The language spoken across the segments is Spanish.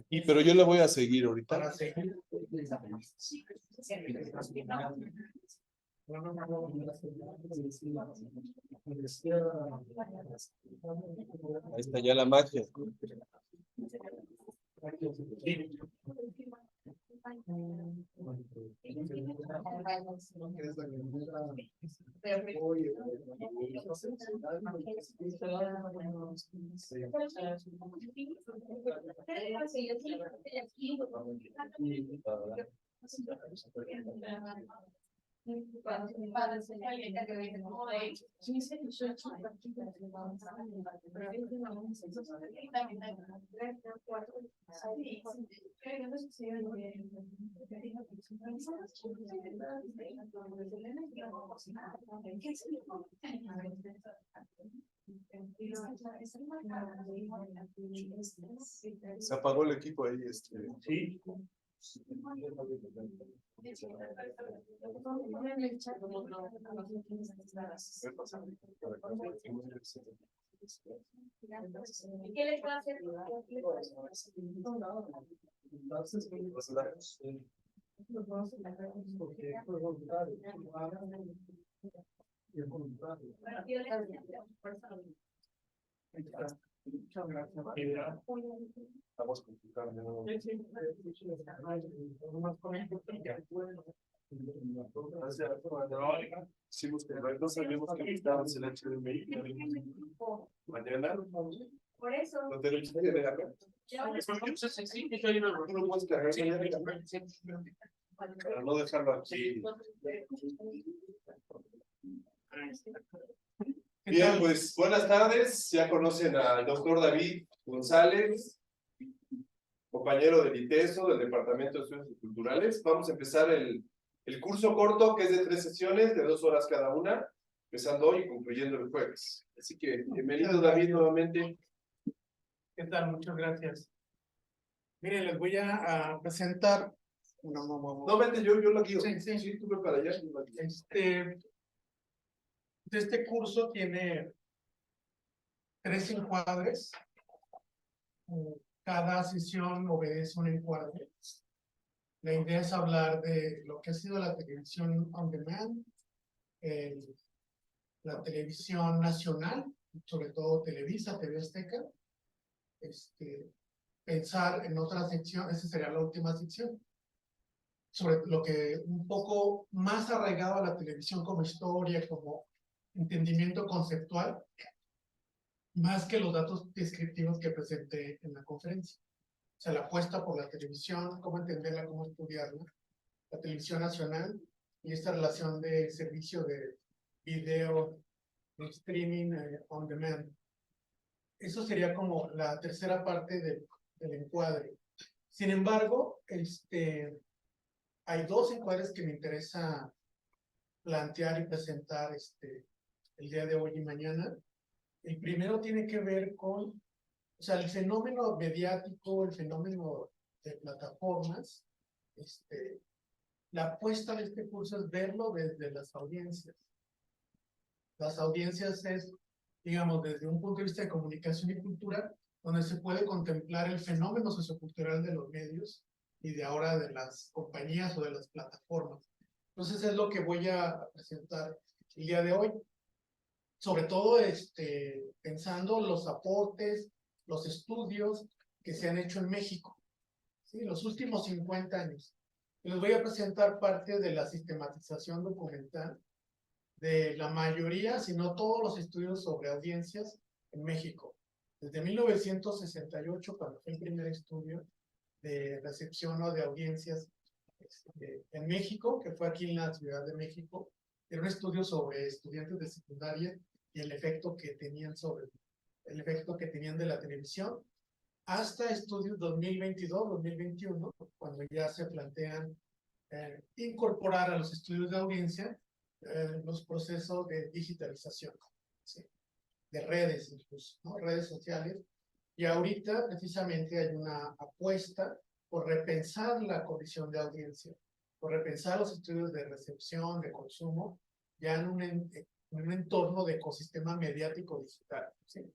Y pero yo le voy a seguir ahorita. Para seguir. Ahí está ya la magia. Se apagó el equipo ahí. Sí. ¿Qué les va a hacer? Muchas gracias. Estamos complicando. Hicimos correcto, sabemos que necesitamos el HDMI. Mañana. Por eso. ¿Lo tenemos que ver acá? Para no dejarlo aquí. Bien, pues buenas tardes. Ya conocen al doctor David González, compañero del ITESO, del Departamento de Estudios Culturales. Vamos a empezar el curso corto, que es de 3 sesiones, de 2 horas cada una, empezando hoy y concluyendo el jueves. Así que bienvenido, David, nuevamente. ¿Qué tal? Muchas gracias. Miren, les voy a presentar. No, vente, yo lo guío. Sí, tú ve para allá. Este curso tiene 3 encuadres. Cada sesión obedece un encuadre. La idea es hablar de lo que ha sido la televisión on demand, la televisión nacional, sobre todo Televisa, TV Azteca. Pensar en otra sección, esa sería la última sección, sobre lo que un poco más arraigado a la televisión como historia, como entendimiento conceptual, más que los datos descriptivos que presenté en la conferencia. O sea, la apuesta por la televisión, cómo entenderla, cómo estudiarla, la televisión nacional y esta relación de servicio de video, de streaming on demand. Eso sería como la tercera parte del encuadre. Sin embargo, hay 2 encuadres que me interesa plantear y presentar el día de hoy y mañana. El primero tiene que ver con, o sea, el fenómeno mediático, el fenómeno de plataformas. La apuesta de este curso es verlo desde las audiencias. Las audiencias es, digamos, desde un punto de vista de comunicación y cultura, donde se puede contemplar el fenómeno sociocultural de los medios y de ahora de las compañías o de las plataformas. Entonces es lo que voy a presentar el día de hoy. Sobre todo pensando los aportes, los estudios que se han hecho en México, ¿sí? Los últimos 50 años. Les voy a presentar parte de la sistematización documental de la mayoría, si no todos los estudios sobre audiencias en México. Desde 1968, cuando fue el primer estudio de recepción o de audiencias en México, que fue aquí en la Ciudad de México, era un estudio sobre estudiantes de secundaria y el efecto que tenían de la televisión, hasta estudios 2022-2021, cuando ya se plantean incorporar a los estudios de audiencia los procesos de digitalización, ¿sí? De redes incluso, ¿no? Redes sociales, Y ahorita precisamente hay una apuesta por repensar la condición de audiencia, por repensar los estudios de recepción, de consumo, ya en un entorno de ecosistema mediático digital, ¿sí?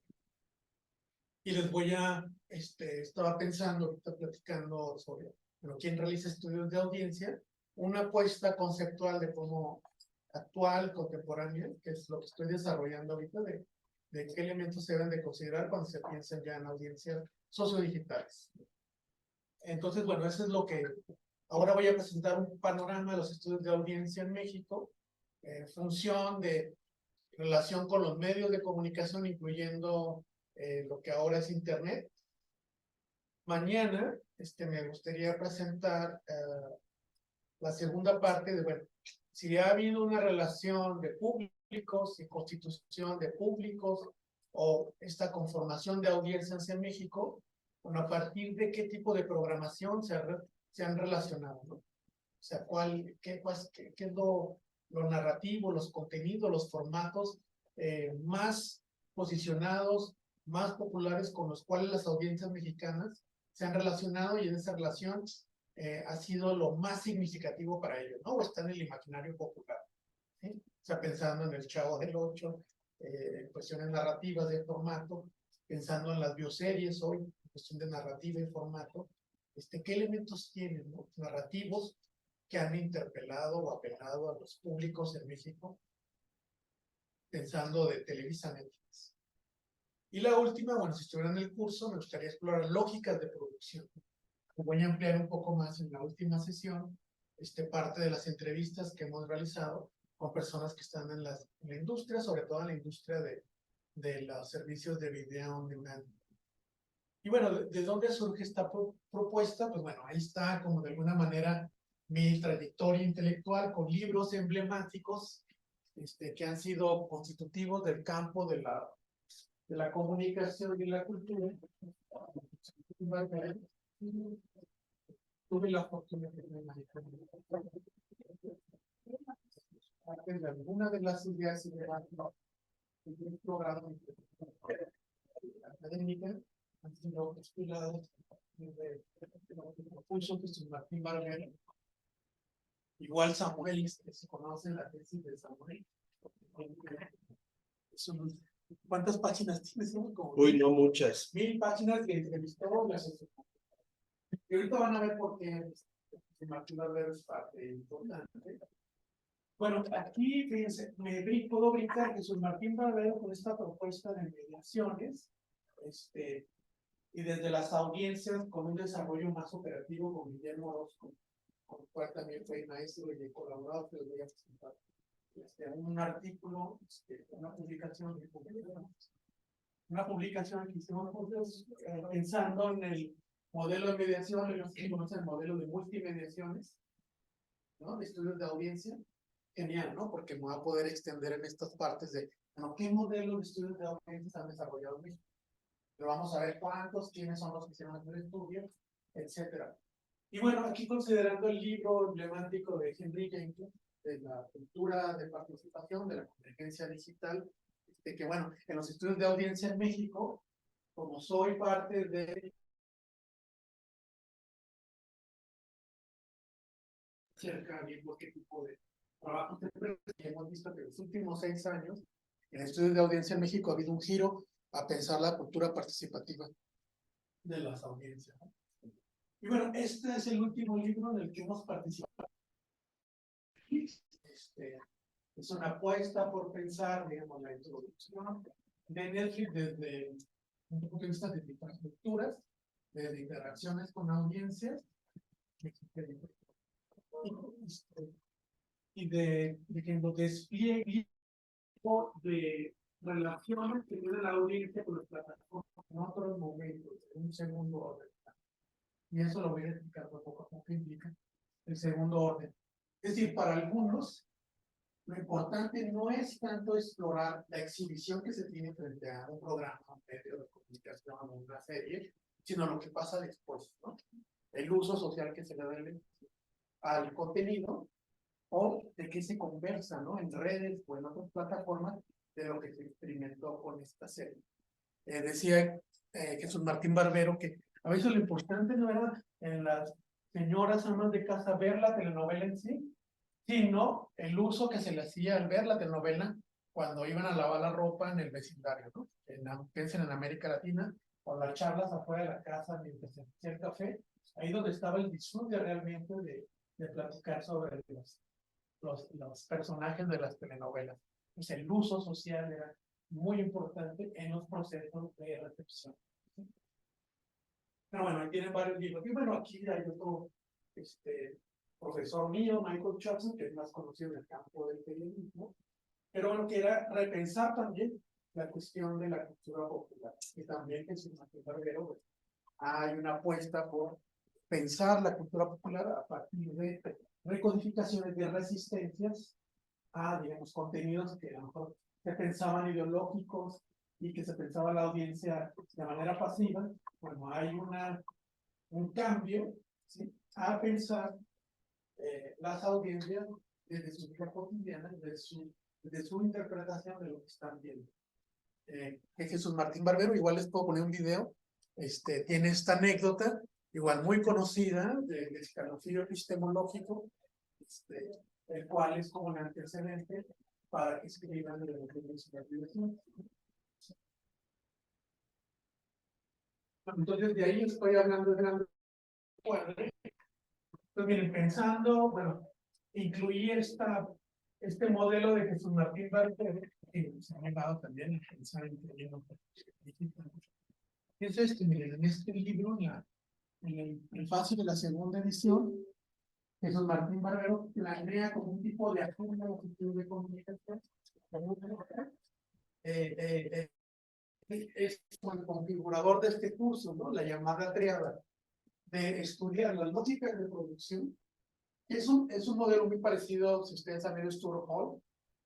Y les voy a, estaba pensando, ahorita platicando sobre, bueno, quién realiza estudios de audiencia, una apuesta conceptual de cómo actual, contemporánea, que es lo que estoy desarrollando ahorita, de qué elementos se deben de considerar cuando se piensa ya en audiencias sociodigitales. Entonces, bueno, eso es lo que ahora voy a presentar un panorama de los estudios de audiencia en México, en función de relación con los medios de comunicación, incluyendo lo que ahora es Internet. Mañana me gustaría presentar la segunda parte de, bueno, si ha habido una relación de públicos y constitución de públicos o esta conformación de audiencias en México, bueno, a partir de qué tipo de programación se han relacionado, ¿no? O sea, qué es lo narrativo, los contenidos, los formatos más posicionados, más populares con los cuales las audiencias mexicanas se han relacionado y en esa relación ha sido lo más significativo para ellos, ¿no? O está en el imaginario popular, ¿sí? O sea, pensando en el Chavo del Ocho, en cuestiones narrativas de formato, pensando en las bioseries hoy, en cuestión de narrativa y formato, ¿qué elementos tienen, ¿no? Narrativos que han interpelado o apelado a los públicos en México, pensando de Televisa Netflix. Y la última, bueno, si estuviera en el curso, me gustaría explorar lógicas de producción. Voy a ampliar un poco más en la última sesión, parte de las entrevistas que hemos realizado con personas que están en la industria, sobre todo en la industria de los servicios de video on demand. Y bueno, ¿de dónde surge esta propuesta? Pues bueno, ahí está como de alguna manera mi trayectoria intelectual con libros emblemáticos que han sido constitutivos del campo de la comunicación y la cultura. Tuve la fortuna de alguna de las ideas y de un programa académica han sido postulados desde el curso de Martín Barbero. Igual Samuel, que se conoce la tesis de Samuel. ¿Cuántas páginas tienes? Uy, no muchas. 1000 páginas que entrevistó las. Y ahorita van a ver por qué Martín Barbero es parte importante. Bueno, aquí, fíjense, puedo brincar Jesús Martín Barbero con esta propuesta de mediaciones, y desde las audiencias con un desarrollo más operativo con Guillermo Orozco, con el cual también fue maestro y colaborador, que les voy a presentar un artículo, una publicación que hicimos pensando en el modelo de mediación, los que conocen el modelo de multimediaciones, ¿no? De estudios de audiencia. Genial, ¿no? Porque me voy a poder extender en estas partes de, bueno, ¿qué modelo de estudios de audiencia han desarrollado en México? Pero vamos a ver cuántos, quiénes son los que hicieron el estudio, etcétera. Y bueno, aquí considerando el libro emblemático de Henry Jenkins, de la cultura de participación, de la convergencia digital, que bueno, en los estudios de audiencia en México, como soy parte de cerca bien por qué tipo de trabajo hemos visto que en los últimos 6 años, en estudios de audiencia en México ha habido un giro a pensar la cultura participativa de las audiencias, ¿no? Y bueno, este es el último libro en el que hemos participado. Es una apuesta por pensar, digamos, la introducción de Netflix desde un punto de vista de infraestructuras, de interacciones con audiencias, y de que los despliegue de relaciones que tiene la audiencia con las plataformas en otros momentos, en un segundo orden. Y eso lo voy a explicar poco a poco qué implica el segundo orden. Es decir, para algunos, lo importante no es tanto explorar la exhibición que se tiene frente a un programa, un medio de comunicación o una serie, sino lo que pasa después, ¿no? El uso social que se le da al contenido, o de qué se conversa, ¿no? En redes o en otras plataformas de lo que se experimentó con esta serie. Decía Jesús Martín Barbero, que a veces lo importante no era en las señoras amas de casa ver la telenovela en sí, sino el uso que se le hacía al ver la telenovela cuando iban a lavar la ropa en el vecindario, ¿no? Piensen en América Latina, o las charlas afuera de la casa mientras se hacía el café, ahí donde estaba el disfrute realmente de platicar sobre los personajes de las telenovelas. Pues el uso social era muy importante en los procesos de recepción. Pero bueno, ahí tienen varios libros. Y bueno, aquí hay otro profesor mío, Michael Jackson, que es más conocido en el campo del periodismo, pero bueno, que era repensar también la cuestión de la cultura popular. Y también en su Barbero hay una apuesta por pensar la cultura popular a partir de recodificaciones de resistencias a, digamos, contenidos que a lo mejor se pensaban ideológicos y que se pensaba la audiencia de manera pasiva. Bueno, hay un cambio, ¿sí?, a pensar las audiencias desde su vida cotidiana, desde su interpretación de lo que están viendo. Jesús Martín Barbero, igual les puedo poner un video, tiene esta anécdota, igual muy conocida, del escalofrío epistemológico, el cual es como un antecedente para que escriban de lo que es la diversidad. Entonces, de ahí estoy hablando de gran cuadre. Pues miren, pensando, bueno, incluí este modelo de Jesús Martín Barbero, que se ha llamado también a pensar en términos digitales. Es miren, en este libro, en el prefacio de la segunda edición, Jesús Martín Barbero planea como un tipo de agenda de comunicación. Es como el configurador de este curso, ¿no? La llamada triada de estudiar las lógicas de producción. Es un modelo muy parecido, si ustedes han leído Stuart Hall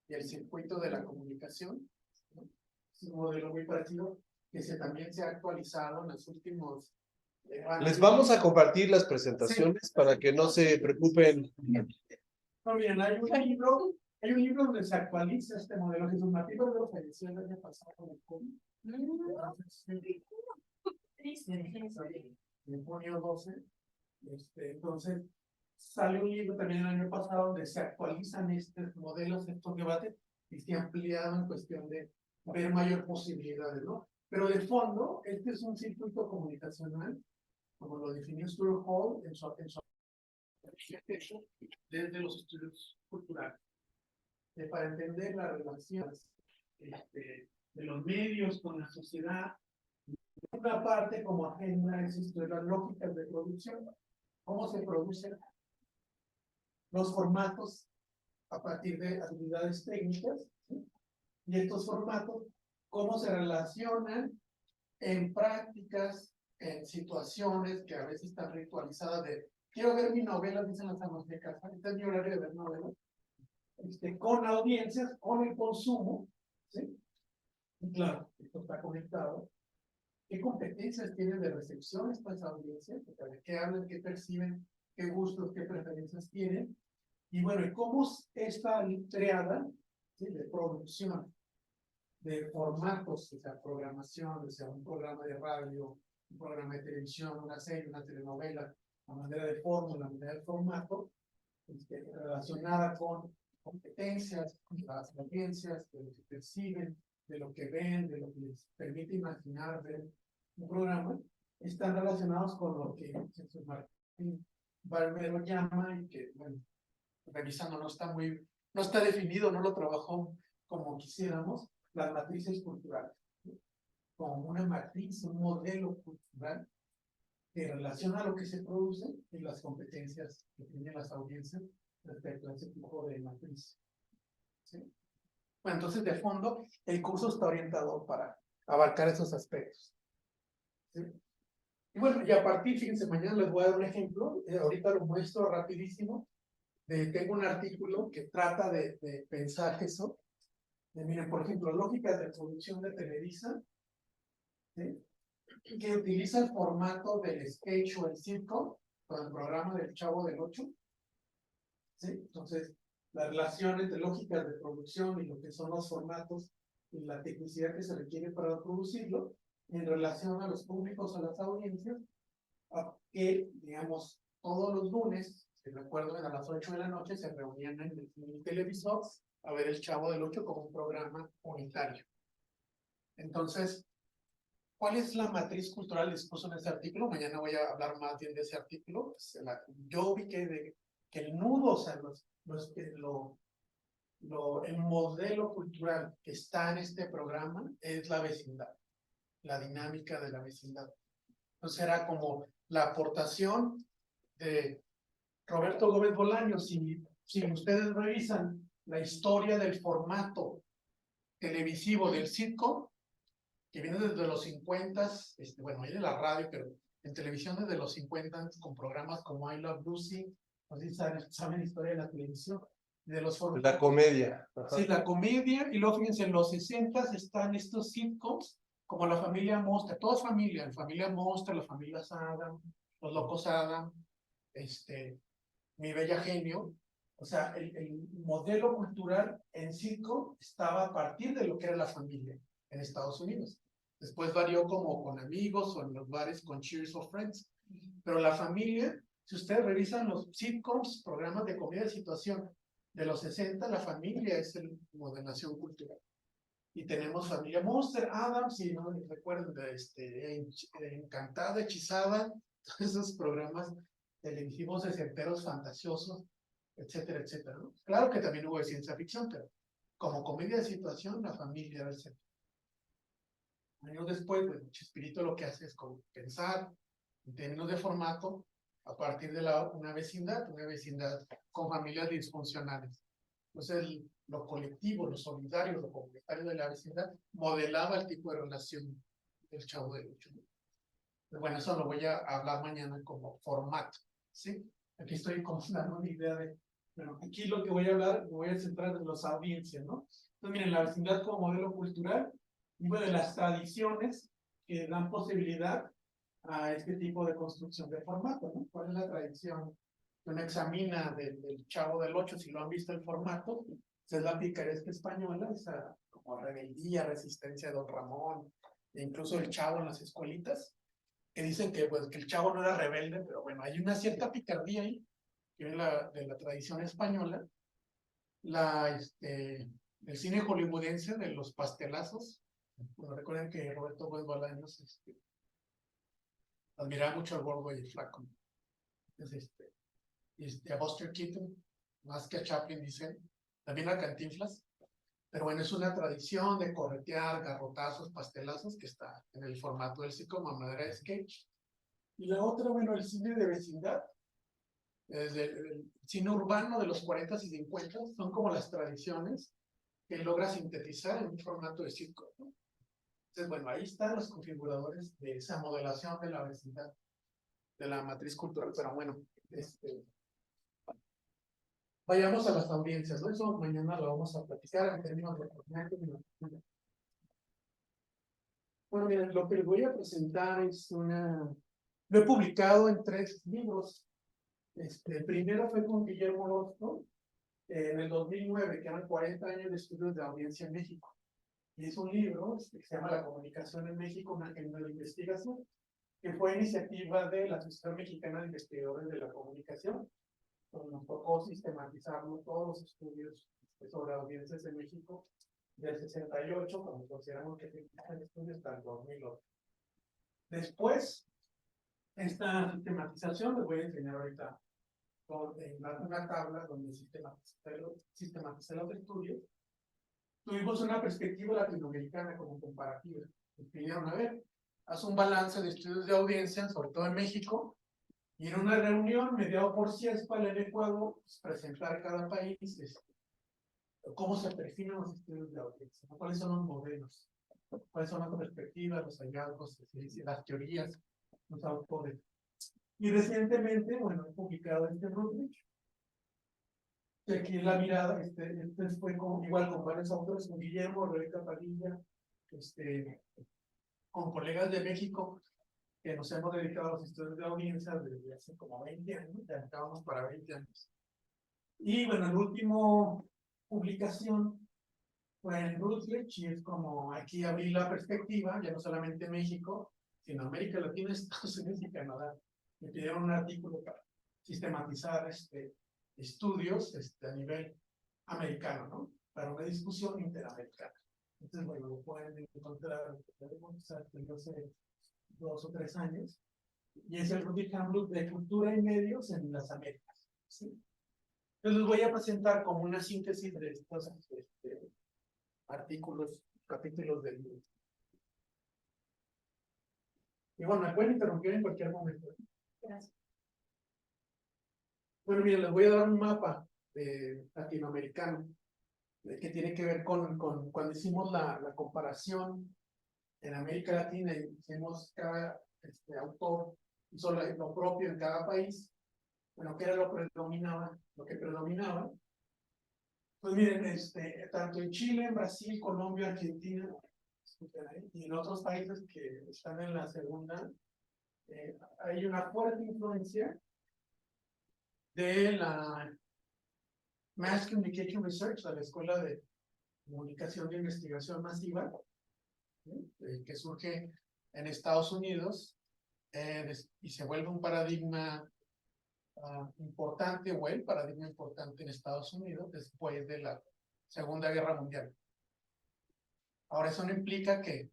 y el circuito de la comunicación, ¿no? Es un modelo muy parecido que también se ha actualizado en los últimos años. Les vamos a compartir las presentaciones para que no se preocupen. No, miren, hay un libro donde se actualiza este modelo. Jesús Martín Barbero falleció el año pasado con el COVID. En junio 12. Entonces, sale un libro también el año pasado donde se actualizan estos modelos, estos debates, y se ha ampliado en cuestión de ver mayor posibilidades, ¿no? Pero de fondo, este es un circuito comunicacional, como lo definió Stuart Hall en su desde los estudios culturales, para entender las relaciones de los medios con la sociedad. Una parte como agenda es las lógicas de producción, cómo se producen los formatos a partir de habilidades técnicas, ¿sí? Y estos formatos, cómo se relacionan en prácticas, en situaciones que a veces están ritualizadas de quiero ver mi novela, dicen las amas de casa, este es mi horario de ver novelas, con audiencias, con el consumo, ¿sí? Y claro, esto está conectado. ¿Qué competencias tienen de recepción estas audiencias? ¿De qué hablan, qué perciben, qué gustos, qué preferencias tienen? Y bueno, ¿y cómo esta triada, ¿sí?, de producción, de formatos, o sea, programación, o sea, un programa de radio, un programa de televisión, una serie, una telenovela, a manera de fórmula, a manera de formato, relacionada con competencias, las audiencias, de lo que perciben, de lo que ven, de lo que les permite imaginar ver un programa, están relacionados con lo que Jesús Martín Barbero llama, y que, bueno, revisando no está definido, no lo trabajó como quisiéramos, las matrices culturales, ¿sí?, como una matriz, un modelo cultural que relaciona lo que se produce y las competencias que tienen las audiencias respecto a ese tipo de matriz, ¿sí? Bueno, entonces de fondo el curso está orientado para abarcar esos aspectos, ¿sí? Y bueno, y a partir, fíjense, mañana les voy a dar un ejemplo, ahorita lo muestro rapidísimo. Tengo un artículo que trata de pensar eso. Miren, por ejemplo, lógicas de producción de Televisa, ¿sí?, que utiliza el formato del sketch o el circo con el programa del Chavo del Ocho, ¿sí? Entonces, la relación entre lógicas de producción y lo que son los formatos y la tecnicidad que se requiere para producirlo, en relación a los públicos, a las audiencias, que, digamos, todos los lunes, si recuerdo, a las 8 de la noche se reunían en el televisor a ver El Chavo del Ocho como un programa unitario. Entonces, ¿cuál es la matriz cultural del discurso en ese artículo? Mañana voy a hablar más bien de ese artículo. Yo vi que el nudo, o sea, el modelo cultural que está en este programa es la vecindad, la dinámica de la vecindad. Entonces era como la aportación de Roberto Gómez Bolaño. Si ustedes revisan la historia del formato televisivo del sitcom, que viene desde los 50, bueno, viene la radio, pero en televisión desde los 50, con programas como I Love Lucy, no sé si saben historia de la televisión, de los formatos. La comedia. Ajá. Sí, la comedia, y luego fíjense, en los 60 están estos sitcoms, como La Familia Monster, toda familia, la familia Monster, la familia Adam, Los Locos Adam, Mi Bella Genio. O sea, el modelo cultural en sitcom estaba a partir de lo que era la familia en Estados Unidos. Después varió como con amigos o en los bares con Cheers or Friends. Pero la familia, si ustedes revisan los sitcoms, programas de comedia de situación de los 60, la familia es el modelación cultural. Y tenemos Familia Monster, Adams, y no recuerden, Encantada, Hechizada, todos esos programas televisivos sesenteros fantasiosos, etcétera, etcétera, ¿no? Claro que también hubo de ciencia ficción, pero como comedia de situación, la familia era el centro. Años después, bueno, Chespirito lo que hace es como pensar en términos de formato a partir de una vecindad con familias disfuncionales. Entonces, lo colectivo, lo solidario, lo comunitario de la vecindad modelaba el tipo de relación del Chavo del Ocho. Bueno, eso lo voy a hablar mañana como formato, ¿sí? Aquí estoy como dando una idea de, bueno, aquí lo que voy a hablar, me voy a centrar en las audiencias, ¿no? Entonces, miren, la vecindad como modelo cultural, una de las tradiciones que dan posibilidad a este tipo de construcción de formato, ¿no? ¿Cuál es la tradición que uno examina del Chavo del Ocho? Si lo han visto el formato, es la picaresca española, esa como rebeldía, resistencia de Don Ramón, e incluso el Chavo en las escuelitas, que dicen que, pues, que el Chavo no era rebelde, pero bueno, hay una cierta picardía ahí, que viene de la tradición española, el cine hollywoodense de los pastelazos. Bueno, recuerden que Roberto Gómez Bolaños admiraba mucho al gordo y el flaco. Entonces, a Buster Keaton, más que a Chaplin, dicen, también a Cantinflas. Pero bueno, es una tradición de corretear, garrotazos, pastelazos, que está en el formato del sitcom a manera de sketch. Y la otra, bueno, el cine de vecindad, el cine urbano de los 40 y 50, son como las tradiciones que logra sintetizar en un formato de sitcom, ¿no? Entonces, bueno, ahí están los configuradores de esa modelación de la vecindad, de la matriz cultural. Pero bueno, vayamos a las audiencias, ¿no? Eso mañana lo vamos a platicar en términos de formato. Bueno, miren, lo que les voy a presentar es lo he publicado en 3 libros. El primero fue con Guillermo Orozco, en el 2009, que eran 40 años de estudios de audiencia en México. Y es un libro que se llama La comunicación en México, una agenda de investigación, que fue iniciativa de la Asociación Mexicana de Investigadores de la Comunicación. Pues nos tocó sistematizarlo todos los estudios sobre audiencias en México del 68, como consideramos que existen estudios hasta el 2008. Después, esta sistematización, les voy a enseñar ahorita una tabla donde sistematicé los estudios. Tuvimos una perspectiva latinoamericana como comparativa. Pidieron, a ver, haz un balance de estudios de audiencia, sobre todo en México, y en una reunión mediado por CIESPA en Ecuador, pues, presentar cada país cómo se perfilan los estudios de audiencia, ¿no? ¿Cuáles son los modelos? ¿Cuáles son las perspectivas, los hallazgos, las teorías, los autores? Y recientemente, bueno, he publicado este rubric, que aquí en la mirada, fue igual con varios autores, con Guillermo, Rebeca Padilla, con colegas de México, que nos hemos dedicado a los estudios de audiencia desde hace como 20 años, ya estábamos para 20 años. Y bueno, la última publicación fue en Rutledge y es como aquí abrí la perspectiva, ya no solamente México, sino América Latina, Estados Unidos y Canadá. Me pidieron un artículo para sistematizar estudios a nivel americano, ¿no? Para una discusión interamericana. Entonces, bueno, lo pueden encontrar, desde hace 2 o 3 años, y es el Rutledge Handbook de Cultura y Medios en las Américas, ¿sí? Entonces, les voy a presentar como una síntesis de estos artículos, capítulos del libro. Y bueno, me pueden interrumpir en cualquier momento. Gracias. Bueno, miren, les voy a dar un mapa latinoamericano que tiene que ver con cuando hicimos la comparación en América Latina y hicimos cada autor hizo lo propio en cada país. Bueno, ¿qué era lo que predominaba? Pues miren, tanto en Chile, en Brasil, Colombia, Argentina, y en otros países que están en la segunda, hay una fuerte influencia de la Mass Communication Research, la Escuela de Comunicación de Investigación Masiva, que surge en Estados Unidos y se vuelve un paradigma importante, o el paradigma importante en Estados Unidos después de la Segunda Guerra Mundial. Ahora, eso no implica que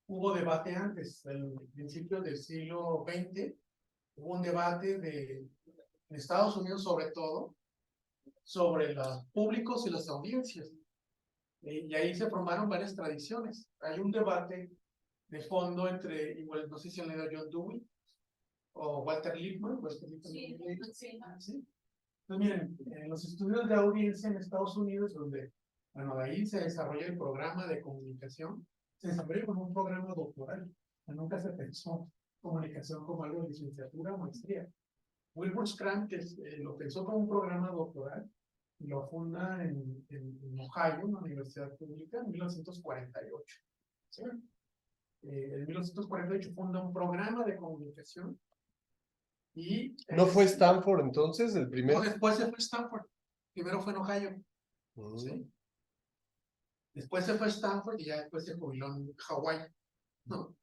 hubo debate antes, del principio del siglo XX, hubo un debate en Estados Unidos sobre todo, sobre los públicos y las audiencias. Y ahí se formaron varias tradiciones. Hay un debate de fondo entre, igual, no sé si han leído John Dewey o Walter Lippmann. Sí. ¿Sí? Pues miren, en los estudios de audiencia en Estados Unidos, donde, bueno, de ahí se desarrolla el programa de comunicación, se desarrolla como un programa doctoral. Nunca se pensó comunicación como algo de licenciatura o maestría. Wilbur Scrum, que lo pensó como un programa doctoral, y lo funda en Ohio, una universidad pública, en 1948. ¿Sí? En 1948 funda un programa de comunicación. Y ¿No fue Stanford entonces el no, primero? después se fue a Stanford. Primero fue en Ohio. ¿Sí? Después se fue a Stanford y ya después se jubiló en Hawái. ¿No?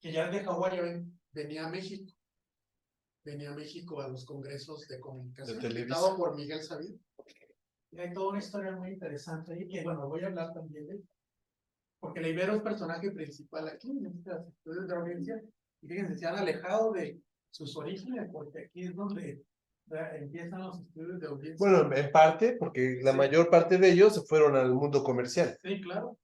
Que ya de Hawái venía a México. Venía a México a los congresos de comunicación. Invitado por Miguel Sabido. Y hay toda una historia muy interesante ahí que, bueno, voy a hablar también de, porque la Ibero es personaje principal aquí en estos estudios de audiencia, y fíjense, se han alejado de sus orígenes, porque aquí es donde empiezan los estudios de audiencia. Bueno, en parte, porque la mayor parte de ellos se fueron al mundo comercial. Sí, claro,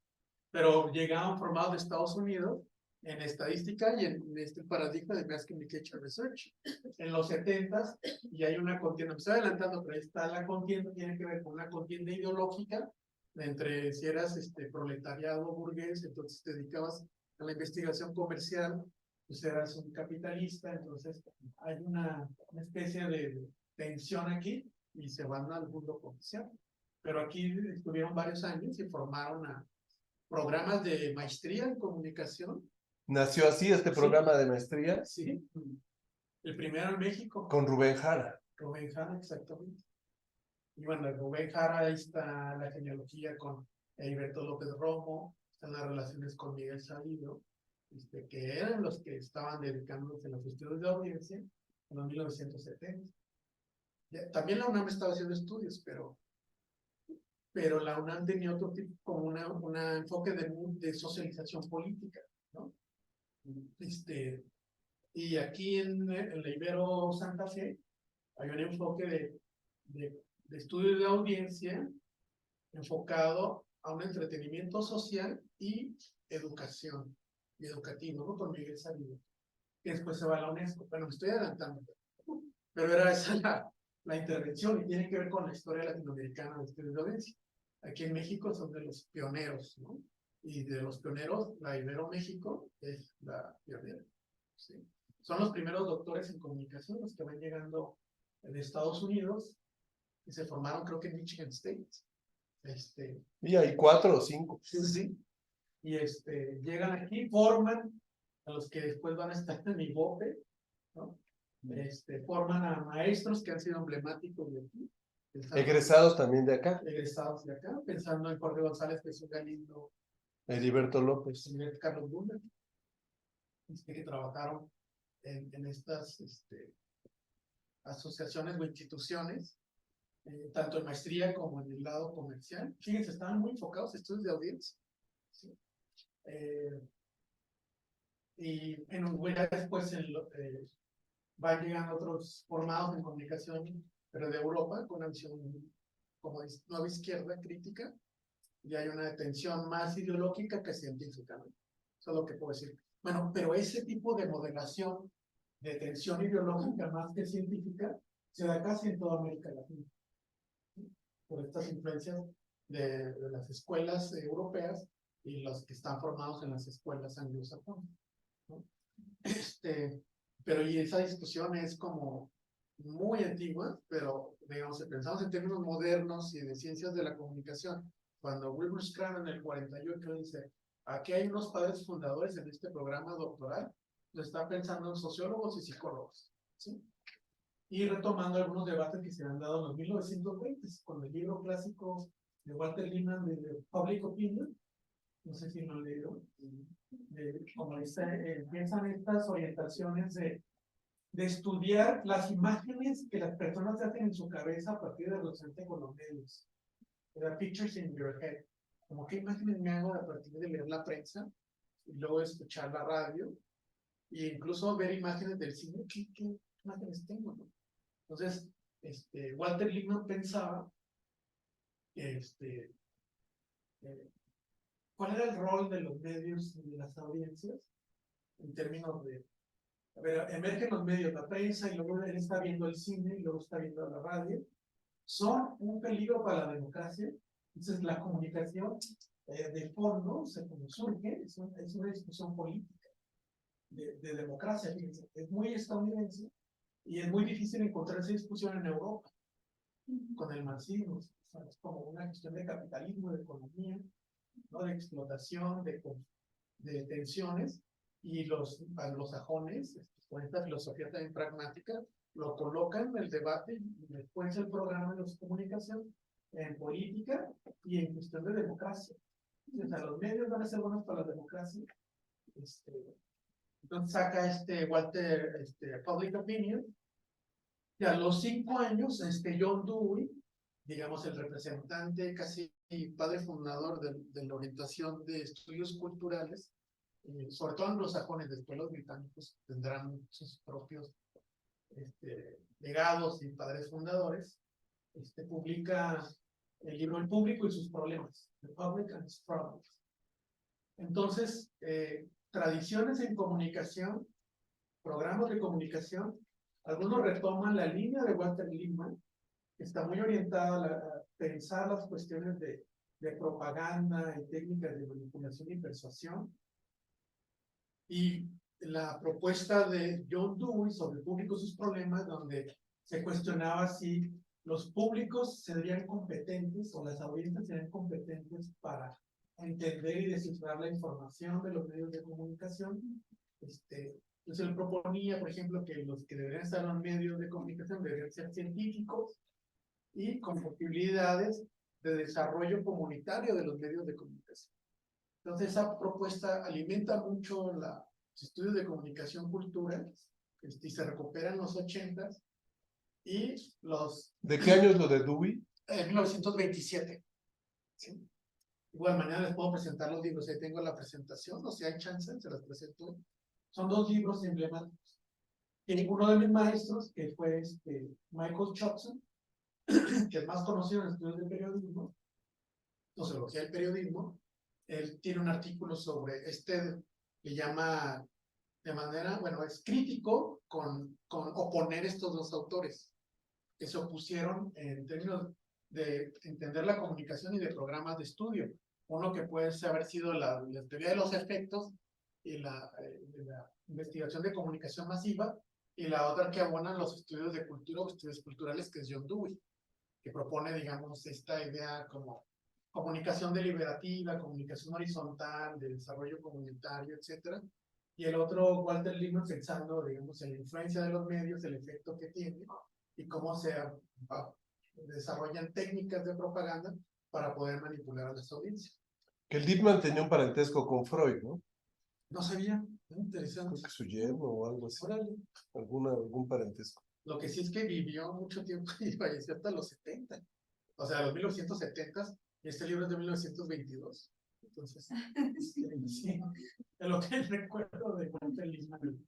pero llegaron formados de Estados Unidos en estadística y en este paradigma de Mass Communication Research. En los 70s, y hay una contienda, me estoy adelantando, pero ahí está la contienda, tiene que ver con una contienda ideológica entre si eras proletariado burgués, entonces te dedicabas a la investigación comercial, pues eras un capitalista, entonces hay una especie de tensión aquí y se van al mundo comercial. Pero aquí estuvieron varios años y formaron programas de maestría en comunicación. Nació así este programa de maestría. Sí, el primero en México. Con Rubén Jara. Rubén Jara, exactamente. Y bueno, Rubén Jara, ahí está la genealogía con Heriberto López Romo, están las relaciones con Miguel Sabido, que eran los que estaban dedicándose a los estudios de audiencia en los 1970. También la UNAM estaba haciendo estudios, pero la UNAM tenía otro tipo, como un enfoque de socialización política, ¿no? Y aquí en la Ibero Santa Fe hay un enfoque de estudio de audiencia enfocado a un entretenimiento social y educación, y educativo, ¿no? Con Miguel Sabido, que después se va a la UNESCO. Bueno, me estoy adelantando, pero era esa la intervención y tiene que ver con la historia latinoamericana de estudios de audiencia. Aquí en México son de los pioneros, ¿no? Y de los pioneros, la Ibero México es la pionera, ¿sí? Son los primeros doctores en comunicación, los que van llegando de Estados Unidos, y se formaron creo que en Michigan State. Y hay 4 o 5. Sí. Y llegan aquí, forman a los que después van a estar en IVOPE, ¿no? Forman a maestros que han sido emblemáticos de aquí, Egresados también de acá. egresados de acá, pensando en Jorge González, Jesús Galindo, Heriberto López. Carlos Luna, que trabajaron en estas asociaciones o instituciones, tanto en maestría como en el lado comercial. Fíjense, estaban muy enfocados en estudios de audiencia. ¿Sí? Y ya después van llegando otros formados en comunicación, pero de Europa, con una visión como nueva izquierda crítica, y hay una tensión más ideológica que científica, ¿no? Eso es lo que puedo decir. Bueno, pero ese tipo de modelación de tensión ideológica más que científica se da casi en toda América Latina, ¿sí? Por estas influencias de las escuelas europeas y los que están formados en las escuelas anglosajonas, ¿no? Pero y esa discusión es como muy antigua, pero digamos, si pensamos en términos modernos y de ciencias de la comunicación, cuando Wilbur Scrum en el 48 dice, aquí hay unos padres fundadores en este programa doctoral, lo están pensando en sociólogos y psicólogos, ¿sí? Y retomando algunos debates que se han dado en los 1920 con el libro clásico de Walter Lippmann de Public Opinion, no sé si lo leyeron, como empiezan estas orientaciones de estudiar las imágenes que las personas hacen en su cabeza a partir de lo que con los medios. The pictures in your head. Como qué imágenes me hago a partir de leer la prensa y luego escuchar la radio e incluso ver imágenes del cine. ¿Qué imágenes tengo, ¿no? Entonces, Walter Lippmann pensaba ¿cuál era el rol de los medios y de las audiencias en términos de a ver, emergen los medios, la prensa, y luego él está viendo el cine, y luego está viendo la radio, son un peligro para la democracia. Entonces, la comunicación de fondo, como surge, es una discusión política de democracia, fíjense. Es muy estadounidense, y es muy difícil encontrar esa discusión en Europa, con el marxismo. O sea, es como una cuestión de capitalismo, de economía, ¿no? De explotación, de tensiones, y los anglosajones, con esta filosofía también pragmática, lo colocan en el debate y después el programa de los comunicación en política y en cuestión de democracia. O sea, los medios van a ser buenos para la democracia. Entonces saca Walter Public Opinion, y a los 5 años John Dewey, digamos el representante casi padre fundador de la orientación de estudios culturales, sobre todo anglosajones, después los británicos tendrán sus propios legados y padres fundadores, publica el libro El Público y sus Problemas, The Public and Its Problems. Entonces, tradiciones en comunicación, programas de comunicación, algunos retoman la línea de Walter Lippmann, que está muy orientada a pensar las cuestiones de propaganda y técnicas de manipulación y persuasión. Y la propuesta de John Dewey sobre el público y sus problemas, donde se cuestionaba si los públicos serían competentes o las audiencias serían competentes para entender y descifrar la información de los medios de comunicación. Entonces él proponía, por ejemplo, que los que deberían estar en los medios de comunicación deberían ser científicos y con posibilidades de desarrollo comunitario de los medios de comunicación. Entonces esa propuesta alimenta mucho los estudios de comunicación cultural, y se recupera en los 80s, y los... ¿De qué año es lo de Dewey? En 1927. ¿Sí? Igual mañana les puedo presentar los libros, ahí tengo la presentación, o si hay chance, se las presento. Son 2 libros emblemáticos. Y uno de mis maestros, que fue Michael Chopson, que es más conocido en estudios de periodismo, sociología del periodismo, él tiene un artículo sobre le llama de manera, bueno, es crítico con oponer estos 2 autores que se opusieron en términos de entender la comunicación y de programas de estudio. Uno que puede haber sido la teoría de los efectos y la investigación de comunicación masiva, y la otra que abonan los estudios de cultura o estudios culturales, que es John Dewey, que propone, digamos, esta idea como comunicación deliberativa, comunicación horizontal, de desarrollo comunitario, etc. Y el otro, Walter Lippmann, pensando, digamos, en la influencia de los medios, el efecto que tiene y cómo se desarrollan técnicas de propaganda para poder manipular a las audiencias. Que el Lippmann tenía un parentesco con Freud, ¿no? No sabía, muy interesante. Creo que su yerno o algo así. Órale. Algún parentesco. Lo que sí es que vivió mucho tiempo y falleció hasta los 70. O sea, los 1970, y este libro es de 1922. Entonces, sí, es lo que recuerdo de Walter Lippmann.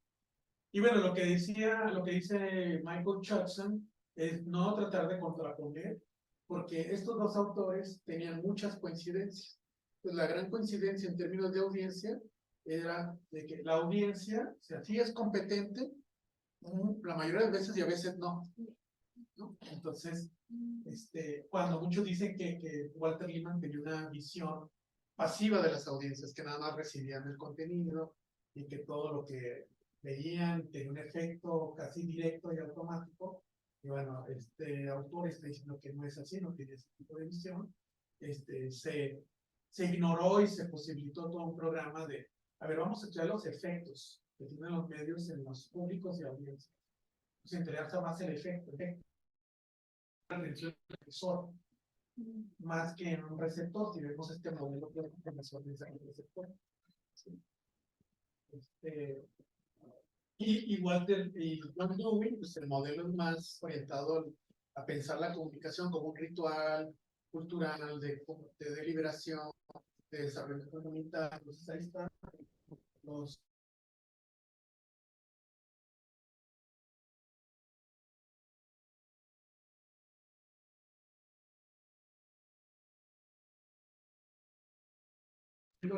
Y bueno, lo que dice Michael Chudson es no tratar de contraponer, porque estos dos autores tenían muchas coincidencias. Pues la gran coincidencia en términos de audiencia era de que la audiencia, o sea, sí es competente, la mayoría de veces y a veces no. ¿No? Entonces, cuando muchos dicen que Walter Lippmann tenía una visión pasiva de las audiencias, que nada más recibían el contenido y que todo lo que veían tenía un efecto casi directo y automático, y bueno, este autor está diciendo que no es así, no tiene ese tipo de visión, se ignoró y se posibilitó todo un programa de, a ver, vamos a estudiar los efectos que tienen los medios en los públicos y audiencias. Se interesa más el efecto, la atención del receptor, más que en un receptor. Si vemos este modelo que visualiza el receptor. ¿Sí? Igual y John Dewey, pues el modelo es más orientado a pensar la comunicación como un ritual cultural de deliberación, de desarrollo comunitario. Entonces ahí están los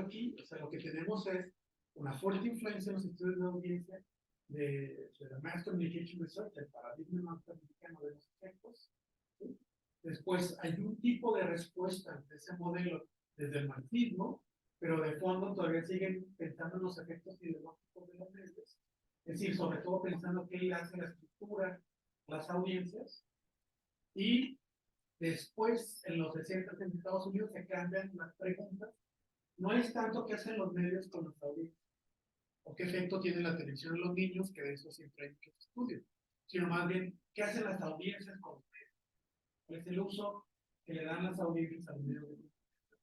aquí, o sea, lo que tenemos es una fuerte influencia en los estudios de audiencia de la Mass Communication Research, el paradigma norteamericano de los efectos. ¿Sí? Después hay un tipo de respuesta de ese modelo desde el marxismo, pero de fondo todavía siguen pensando en los efectos ideológicos de los medios. Es decir, sobre todo pensando qué hace la estructura, las audiencias. Y después, en los 60 en Estados Unidos, se cambian las preguntas. No es tanto qué hacen los medios con los audiencias, o qué efecto tiene la televisión en los niños, que de eso siempre hay muchos estudios, sino más bien qué hacen las audiencias con los medios, cuál es el uso que le dan las audiencias al medio de comunicación.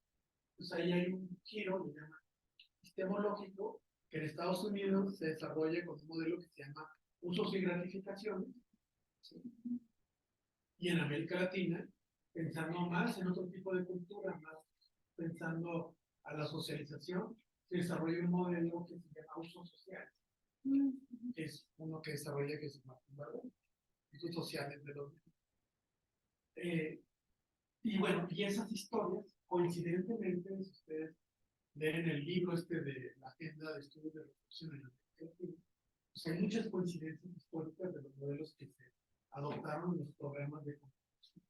Pues ahí hay un giro, se llama epistemológico, que en Estados Unidos se desarrolla con un modelo que se llama usos y gratificaciones, ¿sí? Y en América Latina, pensando más en otro tipo de cultura, más pensando a la socialización, se desarrolla un modelo que se llama usos sociales, que es uno que desarrolla que se llama usos sociales de los y bueno, y esas historias, coincidentemente, si ustedes leen el libro de la Agenda de Estudios de Reflexión en la América, pues hay muchas coincidencias históricas de los modelos que se adoptaron en los programas de comunicación.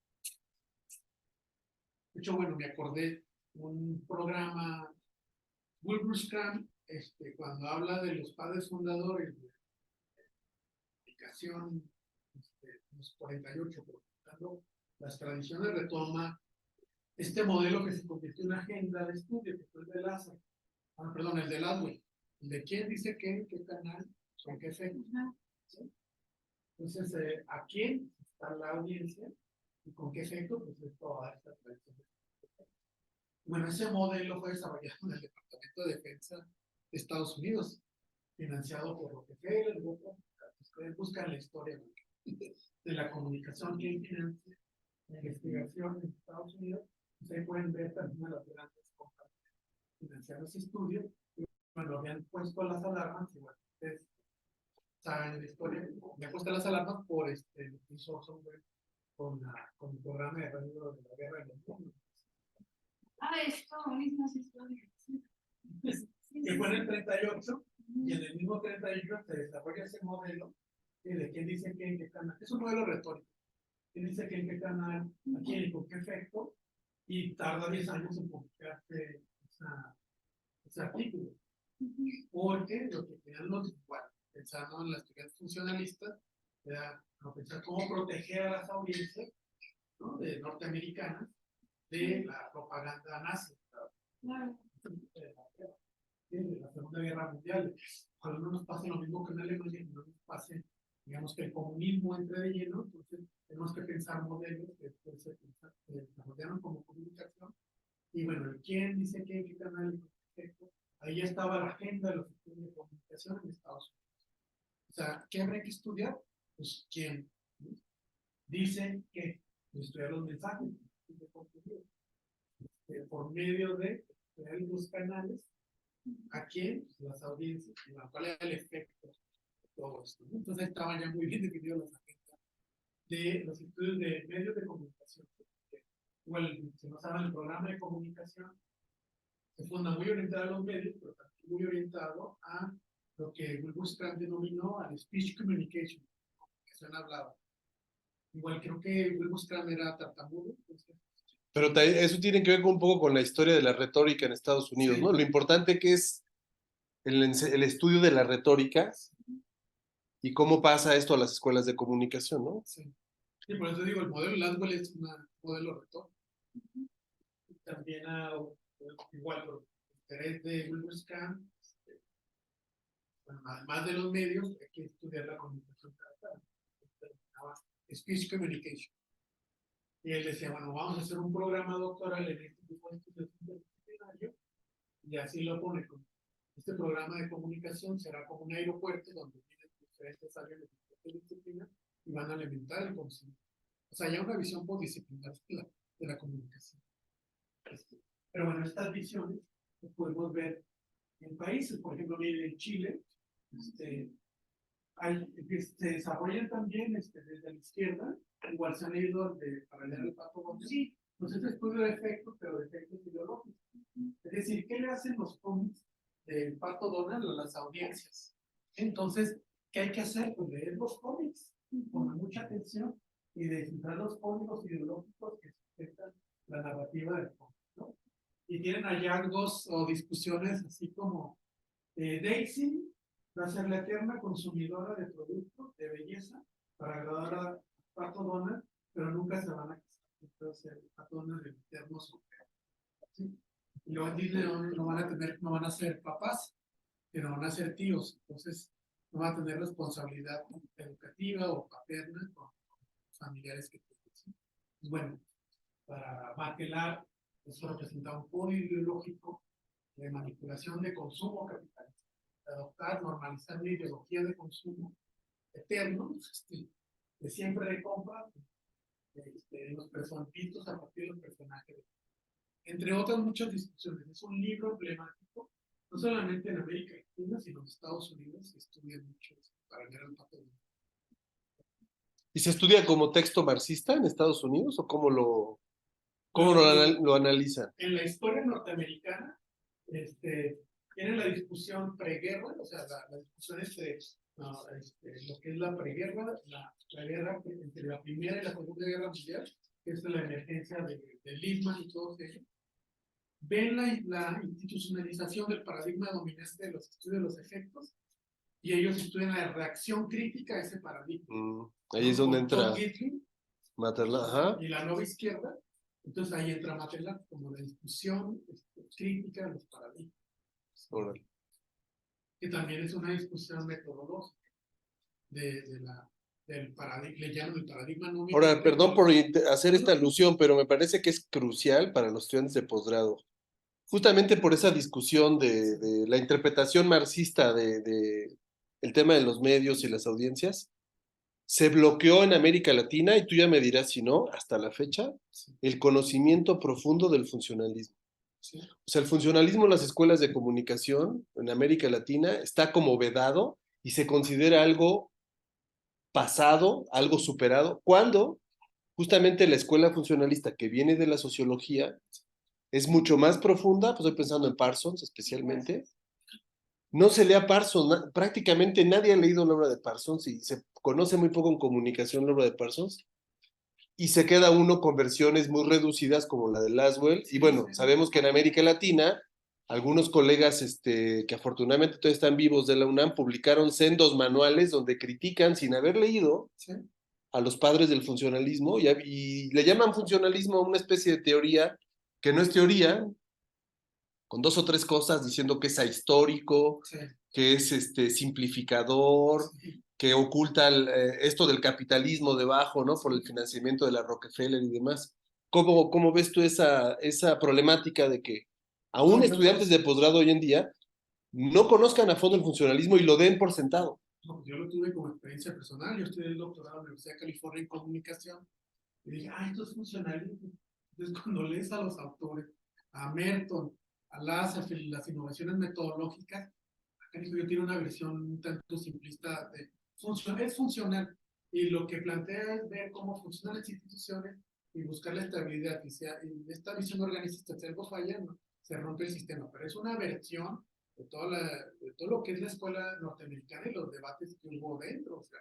De hecho, bueno, me acordé un programa Wilbur Scrum, cuando habla de los padres fundadores de la aplicación, los 48, presentando las tradiciones, retoma este modelo que se convirtió en agenda de estudio, que fue el de Lázaro, perdón, el de Ladwell, el de quién dice qué, en qué canal, con qué efecto. ¿Sí? Entonces, ¿a quién está la audiencia y con qué efecto? Pues es toda esta tradición. Bueno, ese modelo fue desarrollado en el Departamento de Defensa de Estados Unidos, financiado por Rockefeller, ustedes buscan la historia de la comunicación que financia la investigación en Estados Unidos, ustedes pueden ver también a las grandes compañías financiando ese estudio, y bueno, habían puesto las alarmas, y bueno, ustedes saben la historia, me han puesto las alarmas por lo que hizo Software con el programa de radio de la guerra del mundo. Esto mismas historias. Que fue en el 38, y en el mismo 38 se desarrolla ese modelo de quién dice qué en qué canal. Es un modelo retórico. Quién dice qué en qué canal, a quién y con qué efecto, y tarda 10 años en publicarse ese artículo. Porque lo que querían pensando en las teorías funcionalistas, era pensar cómo proteger a las audiencias, ¿no?, de norteamericanas de la propaganda nazi. Claro. De la Segunda Guerra Mundial. Ojalá no nos pase lo mismo que en Alemania, no nos pase, digamos, que el comunismo entre de lleno, entonces tenemos que pensar modelos que después se desarrollaron como comunicación. Y bueno, ¿quién dice qué canal? Ahí ya estaba la agenda de los estudios de comunicación en Estados Unidos. O sea, ¿qué habría que estudiar? Pues, ¿quién dice que estudiar los mensajes de contenido? Por medio de los canales, ¿a quién? Las audiencias, ¿cuál es el efecto de todo esto? Entonces estaban ya muy bien definidos las agendas de los estudios de medios de comunicación. Igual, si no saben, el programa de comunicación se funda muy orientado a los medios, pero también muy orientado a lo que Wilbur Strand denominó al speech communication, que se han hablado. Igual creo que Wilbur Strand era tartamudo. Pero eso tiene que ver un poco con la historia de la retórica en Estados Unidos, Sí. ¿no? Lo importante que es el estudio de la retórica y cómo pasa esto a las escuelas de comunicación, ¿no? Sí. Sí, por eso digo, el modelo Laswell es un modelo retórico. También igual por interés de Wilbur Strand, bueno, además de los medios, hay que estudiar la comunicación tratada. Speech communication. Y él decía, bueno, vamos a hacer un programa doctoral en este tipo de estudios interdisciplinario, y así lo pone con este programa de comunicación será como un aeropuerto donde tienen diferentes áreas de diferentes disciplinas y van a alimentar el conocimiento. O sea, ya una visión disciplinar de la comunicación. Pero bueno, estas visiones las podemos ver en países, por ejemplo, en Chile, se desarrollan también desde la izquierda, igual se han ido para leer el Pato Donald. Sí, pues es estudio de efectos, pero de efectos ideológicos. Es decir, ¿qué le hacen los cómics del Pato Donald a las audiencias? Entonces, ¿qué hay que hacer? Pues leer los cómics, poner mucha atención y descifrar los códigos ideológicos que sustentan la narrativa del cómic, ¿no? Y tienen hallazgos o discusiones así como Daisy va a ser la eterna consumidora de productos de belleza para agradar a Pato Donald, pero nunca se van a casar. Entonces, Pato Donald es el eterno soltero. ¿Sí? Y luego en Disney no van a ser papás, pero van a ser tíos. Entonces, no van a tener responsabilidad educativa o paterna con familiares que tienen. ¿Sí? Bueno, para Bachelard, eso representa un código ideológico de manipulación de consumo capitalista, de adoptar, normalizar una ideología de consumo eterno, de siempre de compra, los personajes a partir de los personajes. Entre otras muchas discusiones. Es un libro emblemático, no solamente en América Latina, sino en Estados Unidos, se estudia mucho para ver el papel. ¿Y se estudia como texto marxista en Estados Unidos o cómo lo analizan? En la historia norteamericana, tienen la discusión preguerra, o sea, la discusión lo que es la preguerra, la guerra entre la Primera y la Segunda Guerra Mundial, que es la emergencia de Lippmann y todo eso. Ven la institucionalización del paradigma dominante de los estudios de los efectos y ellos estudian la reacción crítica a ese paradigma. Ahí es donde entra Materla, ajá. Y la nueva izquierda. Entonces ahí entra Materla como la discusión crítica de los paradigmas. Órale. Que también es una discusión metodológica del paradigma, le llaman el paradigma no. Ahora, perdón por hacer esta alusión, pero me parece que es crucial para los estudiantes de posgrado. Justamente por esa discusión de la interpretación marxista de el tema de los medios y las audiencias, se bloqueó en América Latina, y tú ya me dirás si no, hasta la fecha, el conocimiento profundo del funcionalismo. Sí. O sea, el funcionalismo en las escuelas de comunicación en América Latina está como vedado y se considera algo pasado, algo superado, cuando justamente la escuela funcionalista que viene de la sociología es mucho más profunda. Pues estoy pensando en Parsons especialmente. No se lee a Parsons, prácticamente nadie ha leído la obra de Parsons y se conoce muy poco en comunicación la obra de Parsons, y se queda uno con versiones muy reducidas como la de Laswell. Y bueno, sabemos que en América Latina algunos colegas que afortunadamente todavía están vivos de la UNAM publicaron sendos manuales donde critican sin haber leído a los padres del funcionalismo y le llaman funcionalismo a una especie de teoría que no es teoría, con 2 o 3 cosas, diciendo que es ahistórico, que es simplificador, que oculta esto del capitalismo debajo, ¿no? Por el financiamiento de la Rockefeller y demás. ¿Cómo ves tú esa problemática de que aún No, estudiantes de posgrado hoy en día no conozcan a fondo el funcionalismo y lo den por sentado? no, yo lo tuve como experiencia personal. Yo estudié el doctorado en la Universidad de California en comunicación y dije, esto es funcionalismo. Entonces, cuando lees a los autores, a Merton, a Lasserfeld y las innovaciones metodológicas, acá yo tiene una versión un tanto simplista de es funcional. Y lo que plantea es ver cómo funcionan las instituciones y buscar la estabilidad. Y esta visión organicista, si algo falla, ¿no? Se rompe el sistema. Pero es una versión de todo lo que es la escuela norteamericana y los debates que hubo dentro. O sea,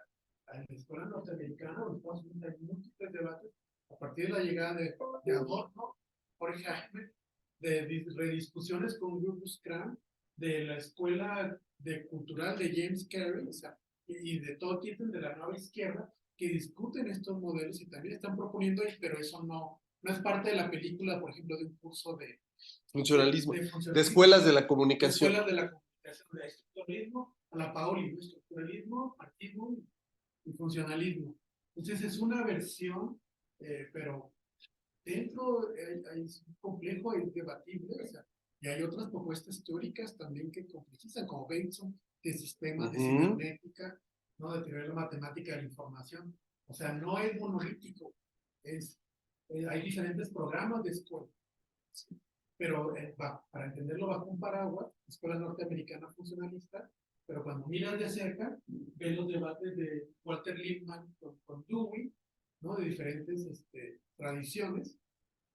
en la escuela norteamericana, en Estados Unidos, hay múltiples debates a partir de la llegada de Adorno, Jorge Jaime, de rediscusiones con Rufus Kram, de la escuela cultural de James Carey, o sea, y de todo tipo de la nueva izquierda, que discuten estos modelos y también están proponiendo, pero eso no es parte de la película, por ejemplo, de un curso Funcionalismo. funcionalismo, De escuelas de la de comunicación. escuelas de la comunicación, de estructuralismo a la Paoli, ¿no? Estructuralismo, marxismo y funcionalismo. Entonces es una versión, pero dentro es complejo, es debatible, o sea, y hay otras propuestas teóricas también que complejizan, como Bateson, de sistemas de cibernética, ¿no? De teoría de la matemática de la información. O sea, no es monolítico, hay diferentes programas de escuela, ¿sí? Pero para entenderlo bajo un paraguas, escuela norteamericana funcionalista, pero cuando miras de cerca, ves los debates de Walter Lippmann con Dewey, ¿no? De diferentes tradiciones,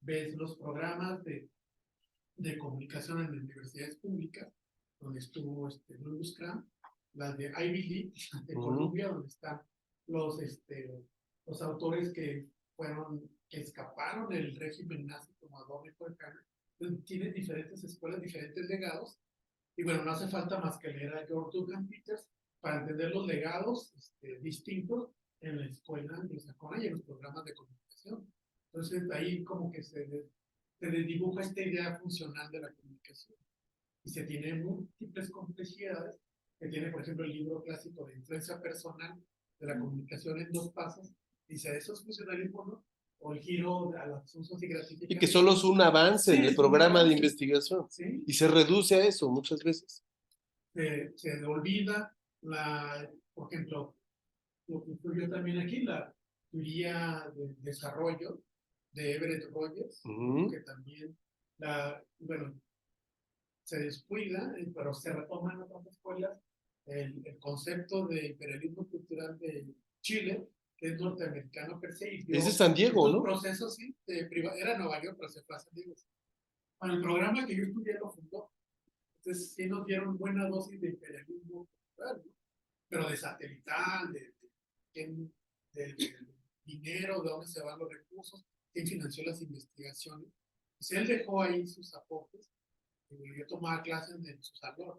ves los programas de comunicación en universidades públicas, donde estuvo Rufus Kram, las de Ivy League de Columbia, donde están los, los autores que escaparon del régimen nazi como Adorno y Horkheimer. Entonces, tienen diferentes escuelas, diferentes legados, y bueno, no hace falta más que leer a George Duncan Peters para entender los legados distintos en la escuela anglosajona y en los programas de comunicación. Entonces, ahí como que se desdibuja esta idea funcional de la comunicación. Y se tiene múltiples complejidades, que tiene, por ejemplo, el libro clásico de influencia personal de la comunicación en 2 pasos. Dice, ¿eso es funcionalismo, no? O el giro a los usos y gratificaciones. Y que solo es un avance en el programa de investigación. ¿Sí? Y se reduce a eso muchas veces. Se olvida por ejemplo, lo que incluyó también aquí, la teoría del desarrollo de Everett Rogers, que también, bueno, se descuida, pero se retoma en otras escuelas el concepto de imperialismo cultural de Chile, que es norteamericano per se. Y es de San Diego, ¿no? Procesos, sí, era Nueva York, pero se fue a San Diego. Bueno, el programa que yo estudié lo fundó. Entonces, sí nos dieron buena dosis de imperialismo cultural, ¿no? Pero de satelital, de dinero, de dónde se van los recursos, quién financió las investigaciones. Pues él dejó ahí sus aportes. Yo tomaba clases en su salón,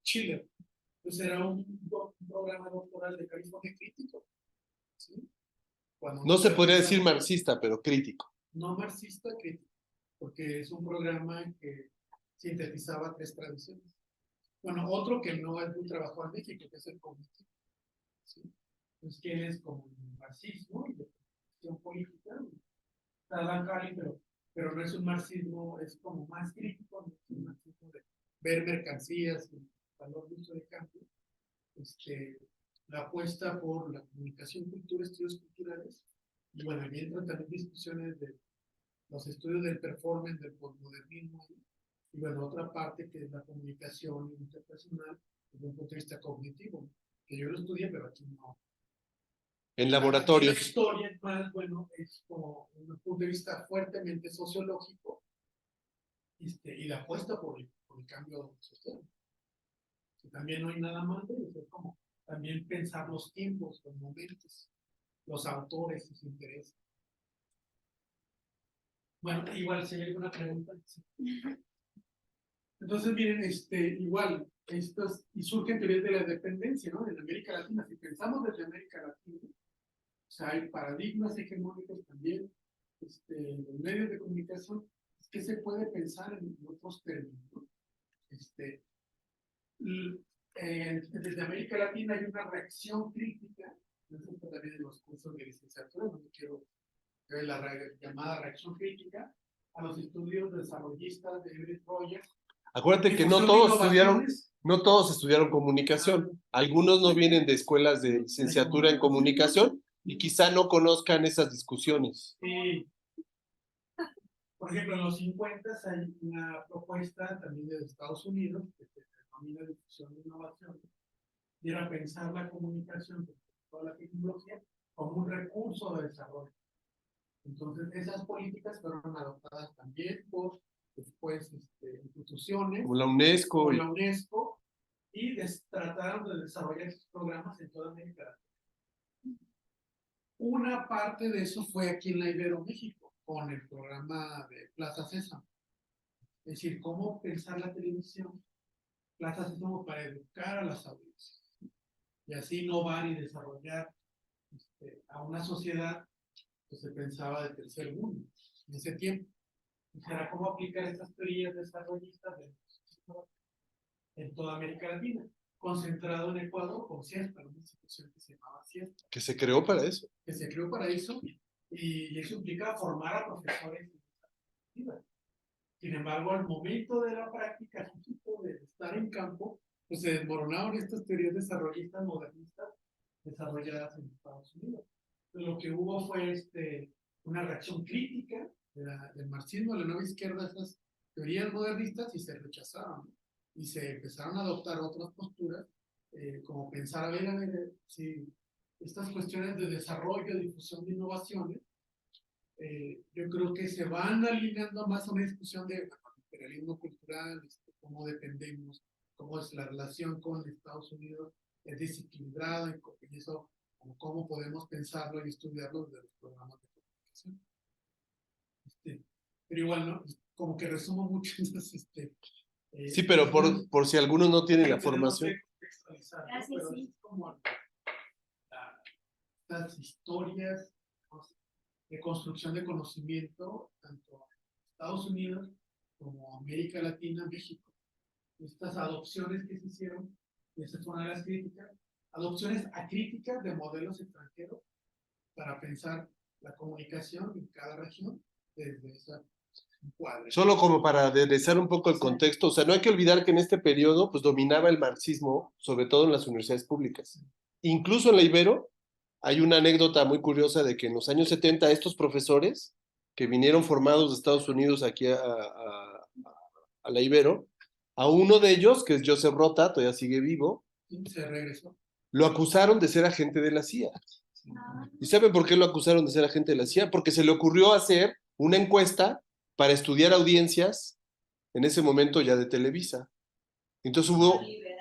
Chile. Entonces era un programa doctoral de California crítico, ¿sí? No se podría decir marxista, pero crítico. No marxista, crítico, porque es un programa que sintetizaba 3 tradiciones. Bueno, otro que no es muy trabajado en México, que es el cognitivo, ¿sí? Entonces, ¿quién es como el marxismo y la cuestión política? Dan Carlin, pero no es un marxismo, es como más crítico, no es un marxismo de ver mercancías y valor de uso de cambio. La apuesta por la comunicación, cultura, estudios culturales, y bueno, ahí entran también discusiones de los estudios del performance, del postmodernismo, y bueno, otra parte que es la comunicación interpersonal desde un punto de vista cognitivo, que yo lo estudié, pero aquí no. En laboratorios. La historia es más, bueno, es como un punto de vista fuertemente sociológico, y la apuesta por el cambio social. Que también no hay nada más de eso, es como también pensar los tiempos, los momentos, los autores, sus intereses. Bueno, igual, si hay alguna pregunta. Sí. Entonces, miren, igual, y surgen teorías de la dependencia, ¿no? En América Latina, si pensamos desde América Latina, o sea, hay paradigmas hegemónicos también, los medios de comunicación, es que se puede pensar en otros términos, ¿no? desde América Latina hay una reacción crítica, eso también en los cursos de licenciatura, no quiero ver la llamada reacción crítica a los estudios desarrollistas de Everett Rogers. Acuérdate que no todos estudiaron comunicación. Algunos no vienen de escuelas de licenciatura en comunicación y quizá no conozcan esas discusiones. Sí. Por ejemplo, en los 50 hay una propuesta también de Estados Unidos que se denomina difusión de innovación, y era pensar la comunicación, toda la tecnología, como un recurso de desarrollo. Entonces, esas políticas fueron adoptadas también por después instituciones Como la UNESCO. como la UNESCO, y trataron de desarrollar esos programas en toda América Latina. Una parte de eso fue aquí en la Ibero México, con el programa de Plaza Sésamo. Es decir, cómo pensar la televisión, Plaza Sésamo para educar a las audiencias. Y así innovar y desarrollar a una sociedad que se pensaba de tercer mundo en ese tiempo. Era cómo aplicar estas teorías desarrollistas en toda América Latina, concentrado en Ecuador con CIESPA, una institución que se llamaba CIESPA. Que se creó para eso. Que se creó para eso, y eso implica formar a profesores. Sin embargo, al momento de la práctica, de estar en campo, pues se desmoronaron estas teorías desarrollistas modernistas desarrolladas en Estados Unidos. Lo que hubo fue una reacción crítica del marxismo, de la nueva izquierda, a esas teorías modernistas, y se rechazaron, ¿no? Y se empezaron a adoptar otras posturas, como pensar, a ver, si estas cuestiones de desarrollo, difusión de innovaciones, yo creo que se van alineando más a una discusión de imperialismo cultural, cómo dependemos, cómo es la relación con Estados Unidos, es desequilibrada, y eso, cómo podemos pensarlo y estudiarlo desde los programas de comunicación. Pero igual, ¿no? Como que resumo mucho, entonces, sí, pero por si algunos no tienen la formación. Pero sí. Es como estas historias de construcción de conocimiento, tanto en Estados Unidos como América Latina, México. Estas adopciones que se hicieron, y esas fueron las críticas, adopciones acríticas de modelos extranjeros para pensar la comunicación en cada región desde esa cuadra. Solo como para aderezar un poco el contexto, o sea, no hay que olvidar que en este periodo pues dominaba el marxismo, sobre todo en las universidades públicas. Incluso en la Ibero hay una anécdota muy curiosa de que en los años 70 estos profesores que vinieron formados de Estados Unidos aquí a la Ibero, a uno de ellos, que es Joseph Rota, todavía sigue vivo, se regresó. Lo acusaron de ser agente de la CIA. ¿Y saben por qué lo acusaron de ser agente de la CIA? Porque se le ocurrió hacer una encuesta para estudiar audiencias, en ese momento ya de Televisa. Entonces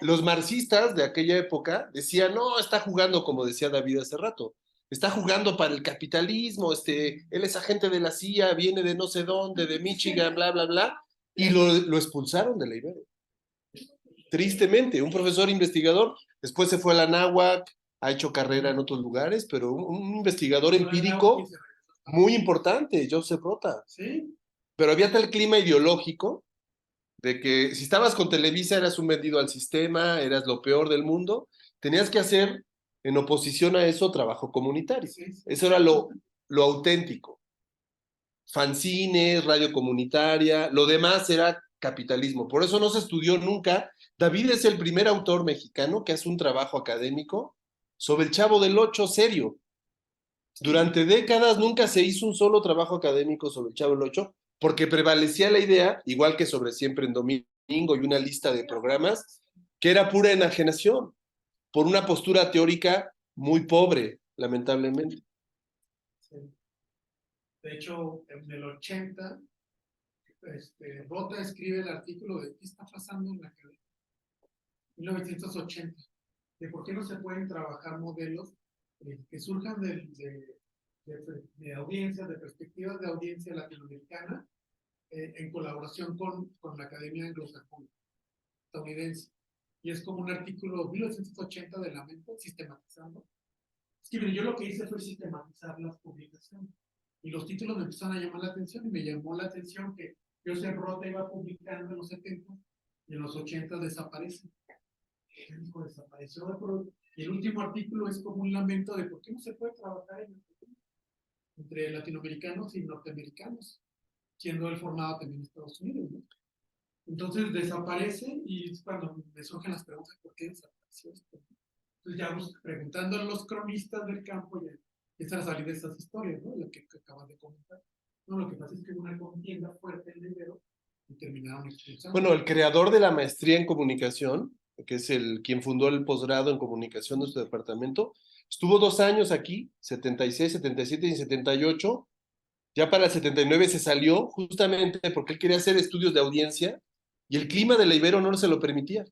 los marxistas de aquella época decían, no, está jugando, como decía David hace rato, está jugando para el capitalismo, él es agente de la CIA, viene de no sé dónde, de Michigan, bla, bla, bla, y lo expulsaron de la Ibero. Tristemente, un profesor investigador, después se fue a la Anáhuac, ha hecho carrera en otros lugares, pero un investigador empírico muy importante, Joseph Rota. ¿Sí? Pero había tal clima ideológico de que si estabas con Televisa eras un vendido al sistema, eras lo peor del mundo, tenías que hacer en oposición a eso trabajo comunitario. Eso era lo auténtico. Fanzines, radio comunitaria, lo demás era capitalismo. Por eso no se estudió nunca. David es el primer autor mexicano que hace un trabajo académico sobre el Chavo del Ocho serio. Durante décadas nunca se hizo un solo trabajo académico sobre el Chavo del Ocho, porque prevalecía la idea, igual que sobre Siempre en Domingo y una lista de programas, que era pura enajenación, por una postura teórica muy pobre, lamentablemente. Sí. De hecho, en el 80, Rota escribe el artículo de qué está pasando en la academia. 1980, de por qué no se pueden trabajar modelos que surjan de audiencias, de perspectivas de audiencia latinoamericana, en colaboración con la Academia Anglosajona estadounidense. Y es como un artículo 1980 de la mente, sistematizando. Es que miren, yo lo que hice fue sistematizar las publicaciones. Y los títulos me empezaron a llamar la atención, y me llamó la atención que Joseph Rota iba publicando en los 70 y en los 80 desaparece. México desapareció, y el último artículo es como un lamento de por qué no se puede trabajar entre latinoamericanos y norteamericanos, siendo el formado también en Estados Unidos, ¿no? Entonces desaparece y es cuando me surgen las preguntas, ¿por qué desapareció esto? Entonces ya preguntando a los cronistas del campo, ya empiezan a salir de estas historias, ¿no? Lo que acabas de comentar. No, lo que pasa es que hubo una contienda fuerte en enero y terminaron expulsando. Bueno, el creador de la maestría en comunicación, que es quien fundó el posgrado en comunicación de nuestro departamento, estuvo 2 años aquí, 76, 77 y 78. Ya para el 79 se salió justamente porque él quería hacer estudios de audiencia y el clima de la Ibero no se lo permitía,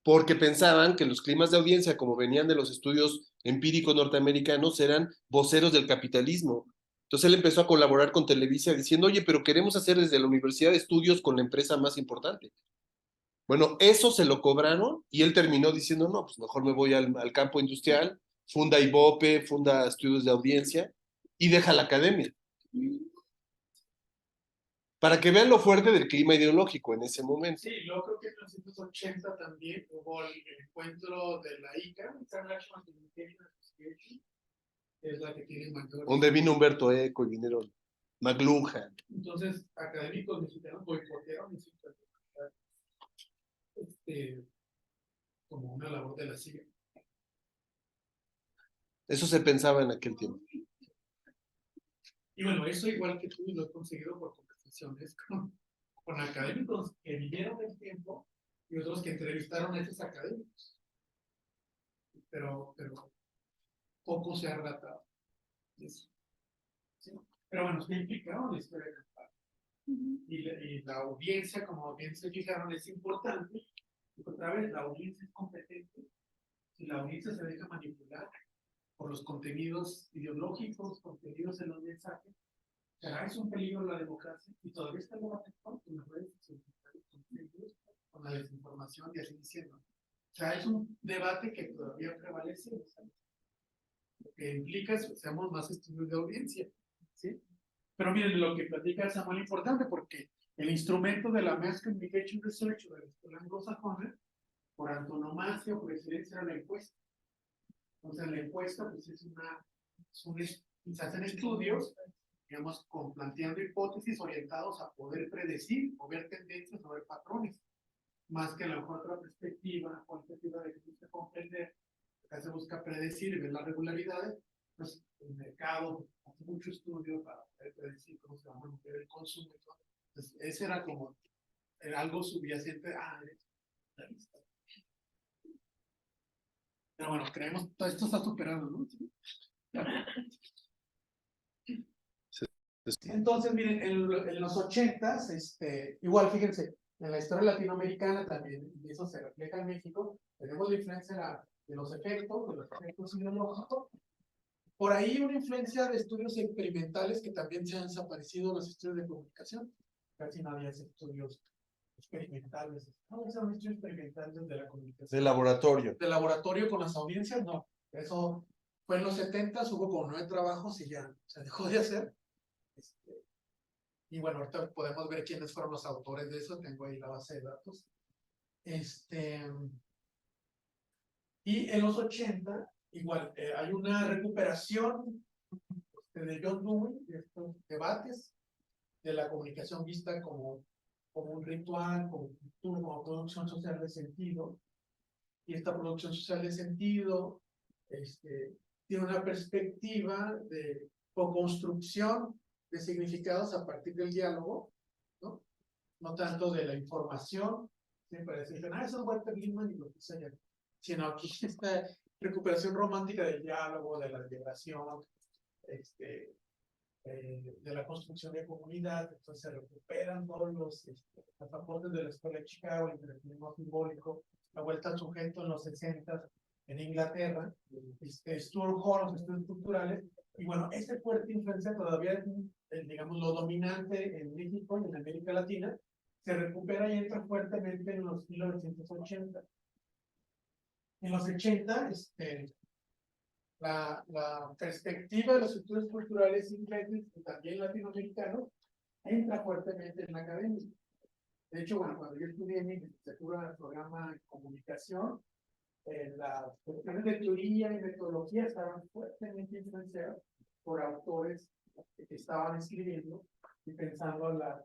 porque pensaban que los climas de audiencia, como venían de los estudios empíricos norteamericanos, eran voceros del capitalismo. Entonces él empezó a colaborar con Televisa diciendo, oye, pero queremos hacer desde la Universidad de Estudios con la empresa más importante. Bueno, eso se lo cobraron y él terminó diciendo, no, pues mejor me voy al campo industrial, funda IBOPE, funda estudios de audiencia y deja la academia. Para que vean lo fuerte del clima ideológico en ese momento. Sí, luego creo que en 1980 también hubo el encuentro de la ICA, International Communication Association, que es la que tiene mayor... Donde vino Humberto Eco y vinieron McLuhan. Entonces, académicos mexicanos boicotearon como una labor de la CIA. Eso se pensaba en aquel tiempo. Y bueno, eso igual que tú lo he conseguido por conversaciones con académicos que vivieron el tiempo y otros que entrevistaron a esos académicos. Pero poco se ha tratado de eso. ¿Sí? Pero bueno, ¿qué implicaron la historia del Estado? Y la audiencia, como bien se fijaron, es importante. Y otra vez, la audiencia es competente. Si la audiencia se deja manipular por los contenidos ideológicos, contenidos en los mensajes, será es un peligro la democracia y todavía está el debate con las redes sociales, con la desinformación y así diciendo. O sea, es un debate que todavía prevalece, ¿sabes? Lo que implica es que seamos más estudios de audiencia, ¿sí? Pero miren, lo que platica es muy importante porque el instrumento de la Mass Communication Research o de la escuela anglosajona, por antonomasia o por excelencia, era la encuesta. Entonces, la encuesta, pues es se hacen estudios, digamos, planteando hipótesis orientados a poder predecir o ver tendencias o ver patrones, más que a lo mejor otra perspectiva cuantitativa de que busca comprender, acá se busca predecir y ver las regularidades, pues el mercado hace mucho estudio para poder predecir cómo se va a mover el consumo. Entonces, ese era como algo subyacente la lista. Pero bueno, creemos que todo esto está superado, ¿no? Entonces, miren, en los 80s, igual fíjense, en la historia latinoamericana también, y eso se refleja en México, tenemos la influencia de los efectos ideológicos. Por ahí una influencia de estudios experimentales que también se han desaparecido en los estudios de comunicación. Casi nadie hace estudios experimentales. No, son estudios experimentales de la comunicación. De laboratorio. De laboratorio con las audiencias, no. Eso fue en los 70s, hubo como 9 trabajos y ya se dejó de hacer. Y bueno, ahorita podemos ver quiénes fueron los autores de eso, tengo ahí la base de datos. Y en los 80, igual, hay una recuperación de John Dewey, de estos debates de la comunicación vista como un ritual, como cultura, como producción social de sentido. Y esta producción social de sentido tiene una perspectiva de co-construcción de significados a partir del diálogo, ¿no? No tanto de la información, siempre dicen, eso es Walter Lippmann y lo que sea, sino aquí esta recuperación romántica del diálogo, de la liberación, de la construcción de comunidad. Entonces se recuperan todos los aportes de la escuela de Chicago, el entretenimiento simbólico, la vuelta al sujeto en los 60 en Inglaterra, Stuart Hall, los estudios culturales, y bueno, esta fuerte influencia todavía, digamos, lo dominante en México y en América Latina, se recupera y entra fuertemente en los 1980. En los 80, la perspectiva de los estudios culturales ingleses y también latinoamericanos entra fuertemente en la academia. De hecho, bueno, cuando yo estudié mi licenciatura en el programa de comunicación, las cuestiones de teoría y metodología estaban fuertemente influenciadas por autores que estaban escribiendo y pensando la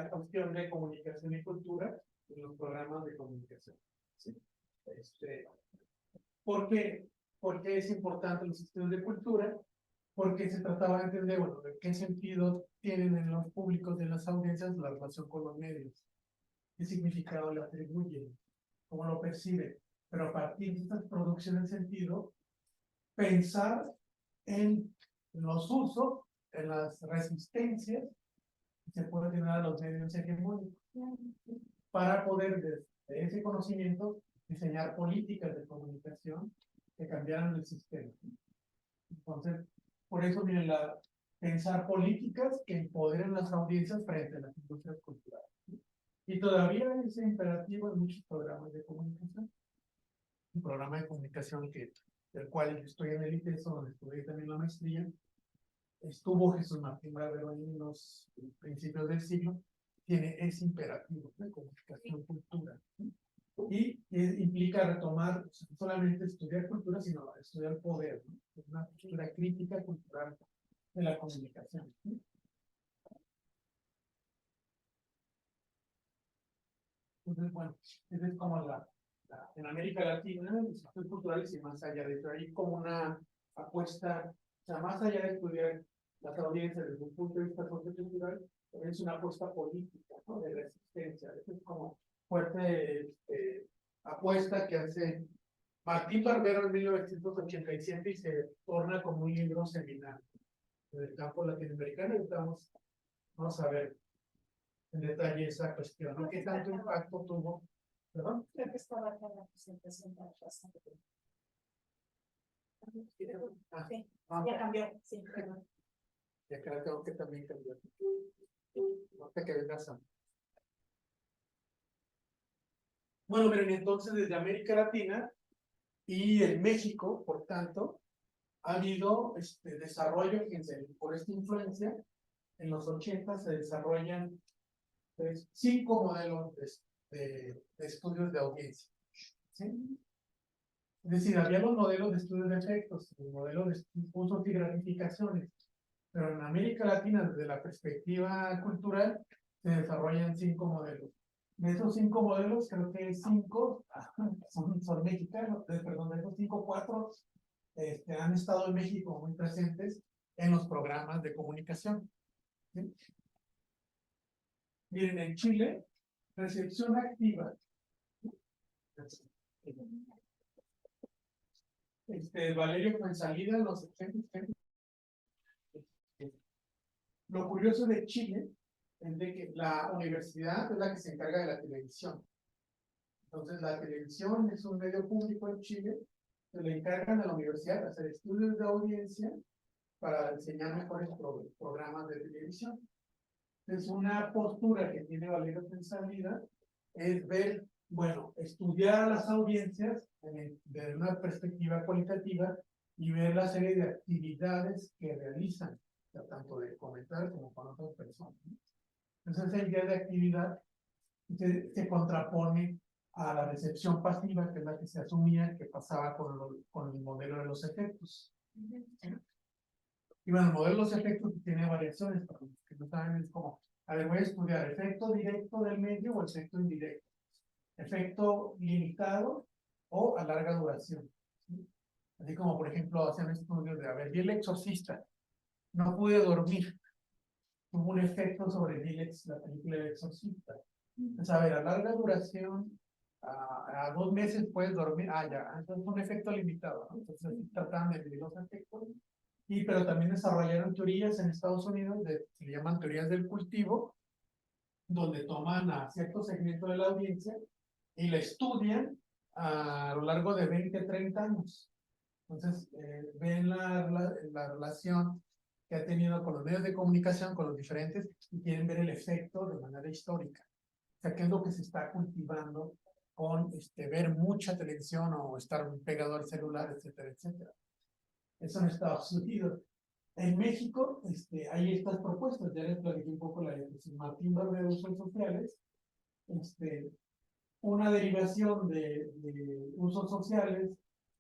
cuestión de comunicación y cultura en los programas de comunicación. ¿Sí? ¿Por qué? Porque es importante los estudios de cultura, porque se trataba de entender, bueno, de qué sentido tienen en los públicos, en las audiencias, la relación con los medios, qué significado le atribuyen, cómo lo perciben, pero a partir de estas producciones de sentido, pensar en los usos, en las resistencias que se pueden tener a los medios hegemónicos, para poder desde ese conocimiento diseñar políticas de comunicación que cambiaran el sistema. Entonces, por eso, miren, pensar políticas que empoderen las audiencias frente a las industrias culturales. Y todavía es imperativo en muchos programas de comunicación. Un programa de comunicación del cual estoy en el ITESO, donde estudié también la maestría, estuvo Jesús Martín Barbero en los principios del siglo, tiene ese imperativo de comunicación cultura. Y implica retomar, no solamente estudiar cultura, sino estudiar poder, ¿no? Una cultura crítica cultural de la comunicación. Entonces, bueno, esa es como en América Latina, los estudios culturales y más allá de eso, hay como una apuesta, o sea, más allá de estudiar las audiencias desde un punto de vista sociocultural, es una apuesta política, ¿no? De resistencia. Eso es como fuerte apuesta que hace Martín Barbero en 1987 y se torna como un libro seminal en el campo latinoamericano. Y vamos a ver en detalle esa cuestión, ¿no? ¿Qué tanto impacto tuvo? ¿Perdón? Creo que estaba acá en la presentación bastante bien. Sí, ya cambió, sí, perdón. Y acá tengo que también cambiar. No te quedes razón. Bueno, miren, entonces desde América Latina y en México, por tanto, ha habido desarrollo, fíjense, por esta influencia, en los 80 se desarrollan 5 modelos de estudios de audiencia. ¿Sí? Es decir, había los modelos de estudios de efectos, los modelos de usos y gratificaciones, pero en América Latina, desde la perspectiva cultural, se desarrollan 5 modelos. De esos 5 modelos, creo que 5 son mexicanos, perdón, de esos 5, 4 han estado en México muy presentes en los programas de comunicación. ¿Sí? Miren, en Chile, recepción activa. Valerio Fuenzalida, los 80. Lo curioso de Chile es de que la universidad es la que se encarga de la televisión. Entonces, la televisión es un medio público en Chile, se le encargan a la universidad de hacer estudios de audiencia para diseñar mejores programas de televisión. Entonces, una postura que tiene Valerio Fuenzalida es ver, bueno, estudiar a las audiencias desde una perspectiva cualitativa y ver la serie de actividades que realizan, tanto de comentar como con otras personas. Entonces, esa idea de actividad se contrapone a la recepción pasiva, que es la que se asumía que pasaba con el modelo de los efectos. Y bueno, el modelo de los efectos tiene variaciones, para los que no saben, es como, a ver, voy a estudiar efecto directo del medio o efecto indirecto, efecto limitado o a larga duración. ¿Sí? Así como, por ejemplo, hacen estudios de, a ver, vi El Exorcista, no pude dormir, tuvo un efecto sobre la película El Exorcista. Entonces, a ver, a larga duración, a 2 meses puedes dormir, ya, entonces un efecto limitado, ¿no? Entonces, tratan de medir los efectos. Pero también desarrollaron teorías en Estados Unidos, se le llaman teorías del cultivo, donde toman a cierto segmento de la audiencia y la estudian a lo largo de 20, 30 años. Entonces, ven la relación que ha tenido con los medios de comunicación, con los diferentes, y quieren ver el efecto de manera histórica. O sea, qué es lo que se está cultivando con ver mucha televisión o estar pegado al celular, etcétera, etcétera. Eso en Estados Unidos. En México hay estas propuestas, ya les platiqué un poco la de Martín Barbero de Usos Sociales, una derivación de usos sociales,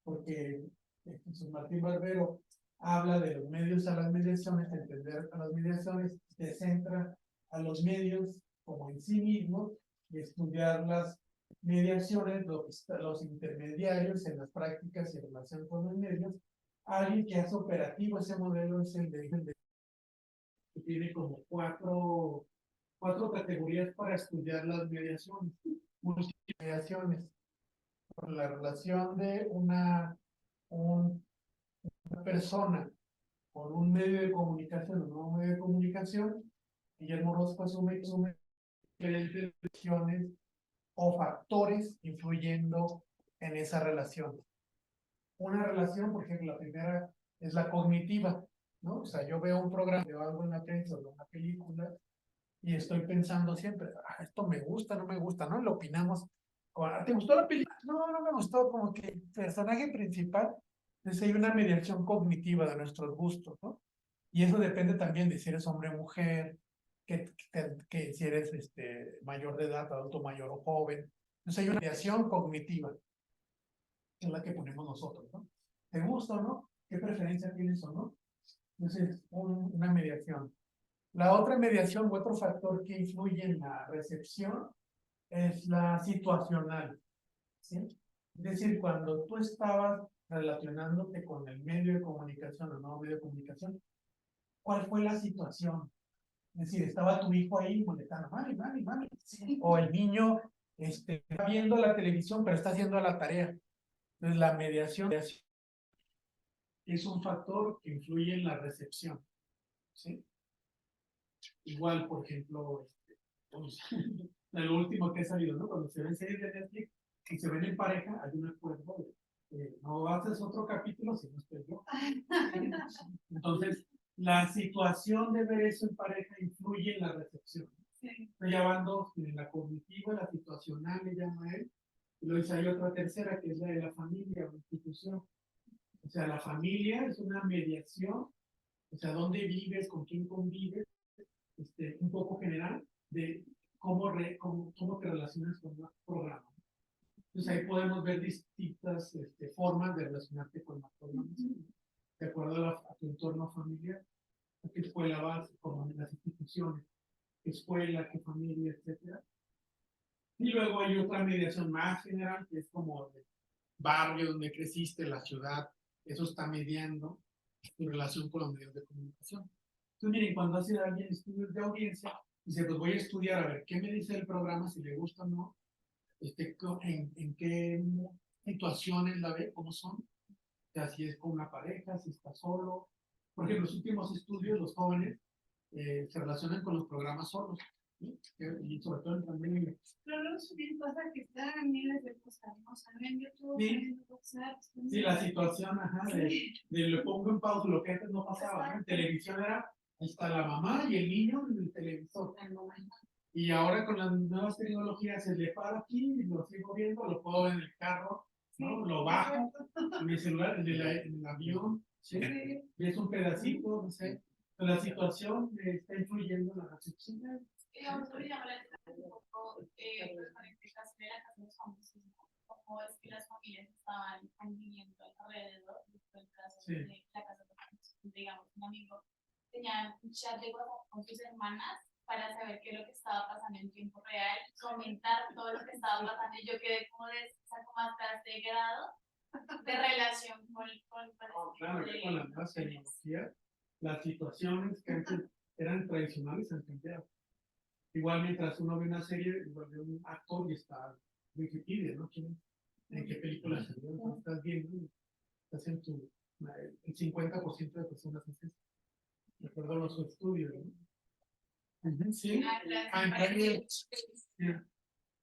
porque Jesús Martín Barbero habla de los medios a las mediaciones, entender a las mediaciones, se centra a los medios como en sí mismos y estudiar las mediaciones, los intermediarios en las prácticas y en relación con los medios. Alguien que hace operativo ese modelo es el de que tiene como cuatro categorías para estudiar las mediaciones, multimediaciones, con la relación de una persona con un medio de comunicación o no medio de comunicación. Guillermo Rosco asume diferentes relaciones o factores influyendo en esa relación. Una relación, por ejemplo, la primera es la cognitiva, ¿no? O sea, yo veo un programa, veo algo en la prensa o una película y estoy pensando siempre, esto me gusta, no me gusta, ¿no? Lo opinamos. ¿Te gustó la película? No, no me gustó, como que el personaje principal, entonces hay una mediación cognitiva de nuestros gustos, ¿no? Y eso depende también de si eres hombre o mujer, que si eres mayor de edad, adulto mayor o joven. Entonces hay una mediación cognitiva, que es la que ponemos nosotros, ¿no? ¿Te gusta o no? ¿Qué preferencia tienes o no? Entonces, una mediación. La otra mediación u otro factor que influye en la recepción es la situacional, ¿sí? Es decir, cuando tú estabas relacionándote con el medio de comunicación o no medio de comunicación, ¿cuál fue la situación? Es decir, estaba tu hijo ahí molestando, mami, mami, mami. Sí. O el niño está viendo la televisión, pero está haciendo la tarea. Entonces, la mediación es un factor que influye en la recepción, ¿sí? Igual, por ejemplo, lo último que ha salido, ¿no? Cuando se ven series de Netflix y se ven en pareja, hay un acuerdo de no haces otro capítulo si no estoy yo. Entonces, la situación de ver eso en pareja influye en la recepción. Sí. Ya van dos, en la cognitiva, la situacional, le llama él, y luego hay otra tercera que es la de la familia o institución. O sea, la familia es una mediación, o sea, dónde vives, con quién convives, un poco general de cómo te relacionas con el programa. Entonces ahí podemos ver distintas formas de relacionarte con los programas, de acuerdo a tu entorno familiar, a qué escuela vas, como en las instituciones, qué escuela, qué familia, etc. Y luego hay otra mediación más general, que es como el barrio donde creciste, la ciudad, eso está mediando tu relación con los medios de comunicación. Entonces, miren, cuando hace alguien estudios de audiencia, dice, pues voy a estudiar a ver qué me dice el programa, si le gusta o no, en qué situaciones la ve, cómo son, o sea, si es con una pareja, si está solo. Por ejemplo, los últimos estudios, los jóvenes se relacionan con los programas solos, ¿sí? Y sobre todo en pandemia. Pero luego también pasa que están en miles de cosas, ¿no? O sea, en YouTube, Sí. en WhatsApp. Sí, la situación, ajá, de lo pongo en pausa, lo que antes no pasaba, ¿no? En televisión era, ahí está la mamá y el niño en el televisor. Y ahora con las nuevas tecnologías se le para aquí, lo sigo viendo, lo puedo ver en el carro, ¿no? Lo bajo en mi celular, en el avión, ¿sí? Ves un pedacito, no sé. Pero la situación está influyendo en la recepción. Digamos, voy a hablar un poco con explicación de la casa de los famosos, cómo es que las familias estaban conviviendo alrededor del caso de la casa de los famosos. Digamos, un amigo tenía un chat de WhatsApp con sus hermanas para saber qué es lo que estaba pasando en tiempo real, comentar todo lo que estaba pasando, y yo quedé como de saco más de grado de relación con claro, que con las nuevas tecnologías, las situaciones que antes eran tradicionales han cambiado. Igual mientras uno ve una serie, igual ve un actor y está Wikipedia, ¿no? ¿En qué película salió? Cuando estás viendo, estás en el 50% de personas es eso. De acuerdo a los estudios, ¿no? Sí. En Prime.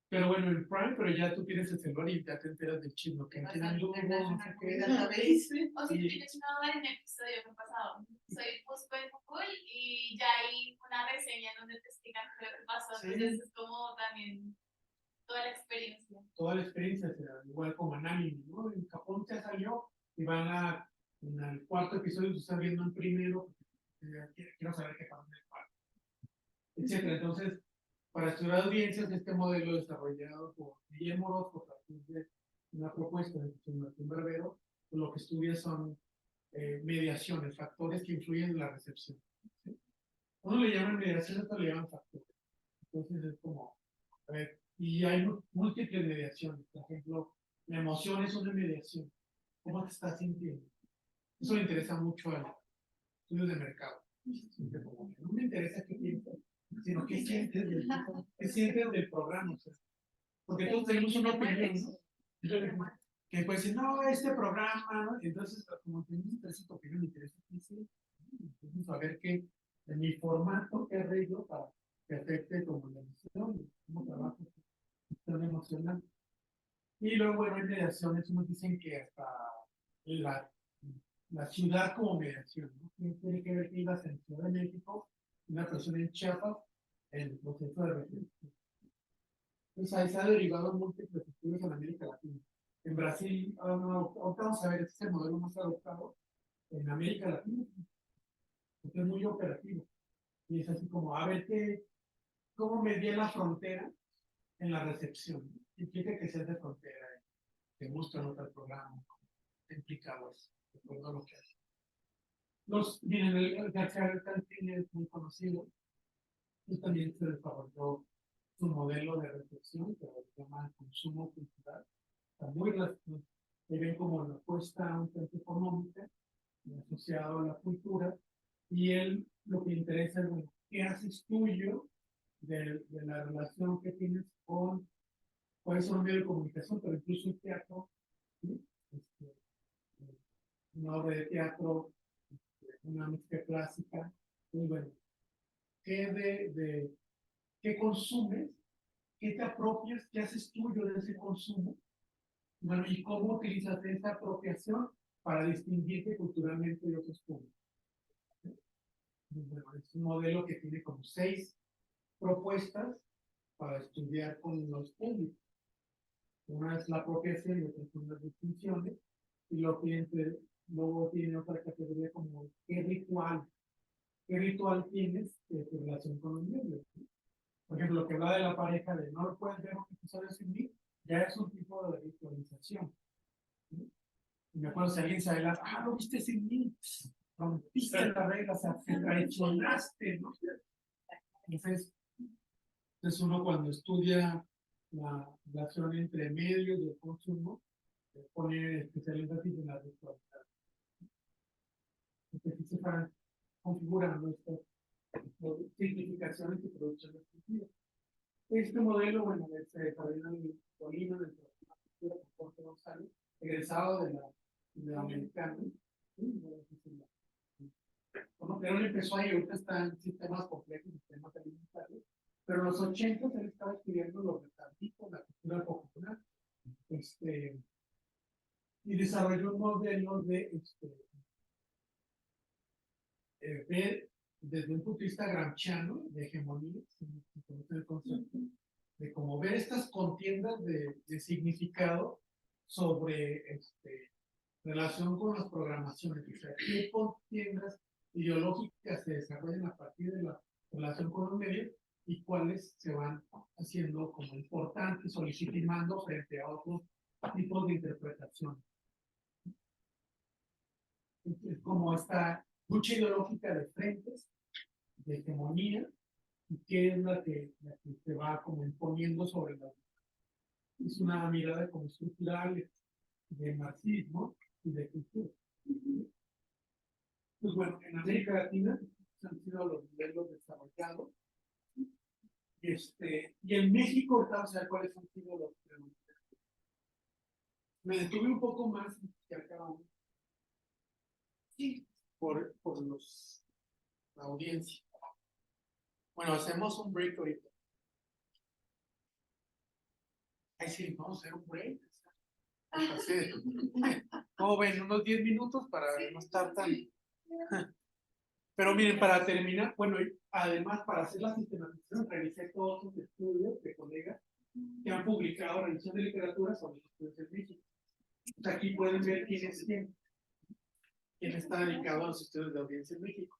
Pero bueno, en Prime, pero ya tú tienes el celular y ya te enteras del chisme, que quién anduvo, no sé qué. O si tienes una en el episodio que pasado, busco en Google y ya hay una reseña donde te explican lo que pasó, entonces es como también toda la experiencia. Toda la experiencia será igual como en anime, ¿no? En Japón ya salió y van en el cuarto episodio, tú estás viendo el primero, quiero saber qué pasa en el cuarto, etcétera. Entonces, Para estudiar audiencias, este modelo desarrollado por Guillermo Orozco, a partir de una propuesta de José Martín Barbero, lo que estudia son mediaciones, factores que influyen en la recepción. ¿Sí? Uno le llaman mediación, otro le llaman factores. Entonces es como, a ver, y hay múltiples mediaciones. Por ejemplo, la emoción es una mediación. ¿Cómo te estás sintiendo? Eso le interesa mucho a los estudios de mercado. Como que no me interesa qué piensas, sino qué sientes del programa. O sea, porque todos tenemos una opinión, ¿no? Que puede decir, no, este programa, ¿no? Entonces, como que no me interesa tu opinión, me interesa qué sientes. Entonces, saber que en mi formato, qué arreglo para que afecte como la emoción, cómo trabajo, cuestión emocional. Y luego, bueno, en mediaciones nos dicen que hasta la ciudad como mediación, ¿no? Tiene que ver que ibas en Ciudad de México, una persona en Chiapas, en el proceso de reflexión. Entonces ahí se ha derivado múltiples estudios en América Latina. En Brasil, ahorita vamos a ver, este es el modelo más adoptado en América Latina, porque es muy operativo. Y es así como, a ver, ¿cómo medía la frontera en la recepción? Implica que seas de frontera, que buscan otro programa, implicados, de acuerdo a lo que hace. Miren, el García Cancini es muy conocido, y también se desarrolló su modelo de reflexión, que se llama consumo cultural. Está muy relacionado, se ven como la apuesta a un centro económica asociado a la cultura, y él lo que interesa es, bueno, ¿qué haces tuyo de la relación que tienes con, cuáles son los medios de comunicación, pero incluso el teatro, ¿sí? Una obra de teatro, una música clásica, muy bueno. ¿Qué consumes? ¿Qué te apropias? ¿Qué haces tuyo de ese consumo? Bueno, ¿y cómo utilizas esa apropiación para distinguirte culturalmente de otros públicos? Bueno, es un modelo que tiene como 6 propuestas para estudiar con los públicos. Una es la apropiación y otra son las distinciones, y luego tiene otra categoría como qué ritual tienes de tu relación con los medios. Por ejemplo, lo que habla de la pareja de no lo puedes ver porque tú sabes sin mí, ya es un tipo de ritualización. ¿Sí? Y me acuerdo si alguien se adelanta, no viste sin mí, rompiste la regla, o sea, te traicionaste, ¿no? Entonces uno cuando estudia la relación entre medios y el consumo, pone especial énfasis en la ritualidad. Entonces se van configurando estas significaciones y producciones culturales. Este modelo, bueno, se desarrolló en Colima, en la cultura por Jorge González, egresado de la americana. ¿Sí? Bueno, pero él empezó ahí, ahorita está en sistemas complejos, sistemas alimentarios, pero en los 80 él estaba estudiando los retablistas, la cultura popular, y desarrolló un modelo de ver desde un punto de vista gramsciano, de hegemonía, si conocen el concepto, de cómo ver estas contiendas de significado sobre relación con las programaciones, o sea, qué contiendas ideológicas se desarrollan a partir de la relación con los medios y cuáles se van haciendo como importantes o legitimando frente a otros tipos de interpretación. Es como esta lucha ideológica de frentes, de hegemonía, y qué es la que se va como imponiendo sobre la. Es una mirada como estructural de marxismo y de cultura. Pues bueno, en América Latina han sido los modelos desarrollados. Y en México, vamos a ver cuáles han sido los preguntas. Me detuve un poco más que acabamos. Sí, por la audiencia. Bueno, hacemos un break ahorita. Ay, sí, vamos a hacer un break. Así, ¿cómo ven? Unos 10 minutos para no estar tan. Pero miren, para terminar, bueno, además para hacer la sistematización, revisé todos los estudios de colegas que han publicado revisión de literatura sobre los estudios en México. Aquí pueden ver quién está dedicado a los estudios de audiencia en México.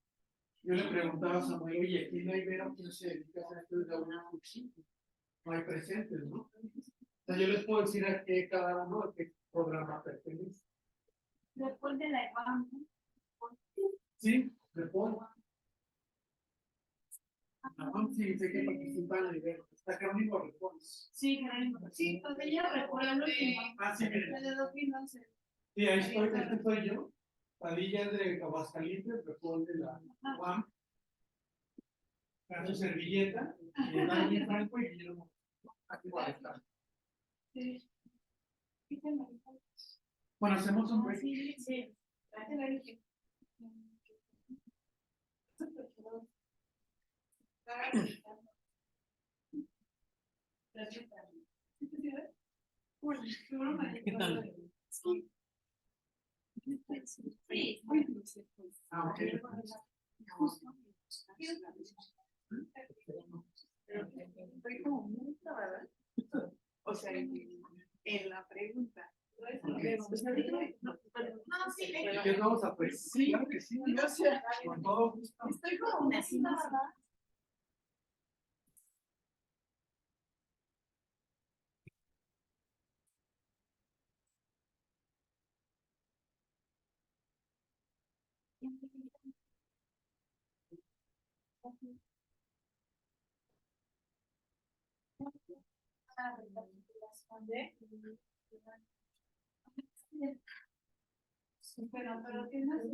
Yo le preguntaba a Samuel, oye, aquí no hay Ibero, ¿quién se dedica a esto de una municipio? No hay presentes, ¿no? O sea, yo les puedo decir a qué cada uno, a qué programa pertenece. Después de la EPAM, Sí, respondo. Sí, sé que participan en el Ibero. Está Jerónimo Responde. sí, sí, pues ella recuerda lo que Sí, miren. de 2011. Sí, ahí estoy, este soy yo. Padilla es de Aguascalientes, responde la UAM. Su servilleta, y Dani Franco y Guillermo. Aquí va a estar. Sí. Bueno, hacemos un break. Sí, sí. ¿Qué tal? Ah, ok. Estoy como muy trabada. O sea, en la pregunta. No, sí, ¿Qué vamos a pues? Sí, claro que sí. Gracias. Con todo gusto. Estoy como así nada. Pero tienes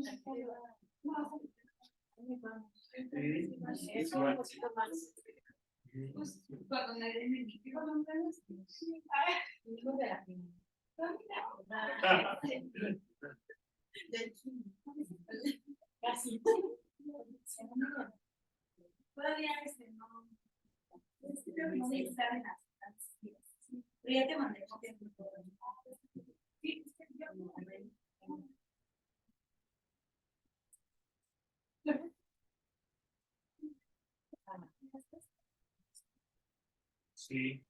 Es igual. pues, cuando nadie me dice, cuando me dice, ay, hijo de la casi. Todavía no. No sé estar en las pero ya te mandé copia. Sí, es que yo no. Sí.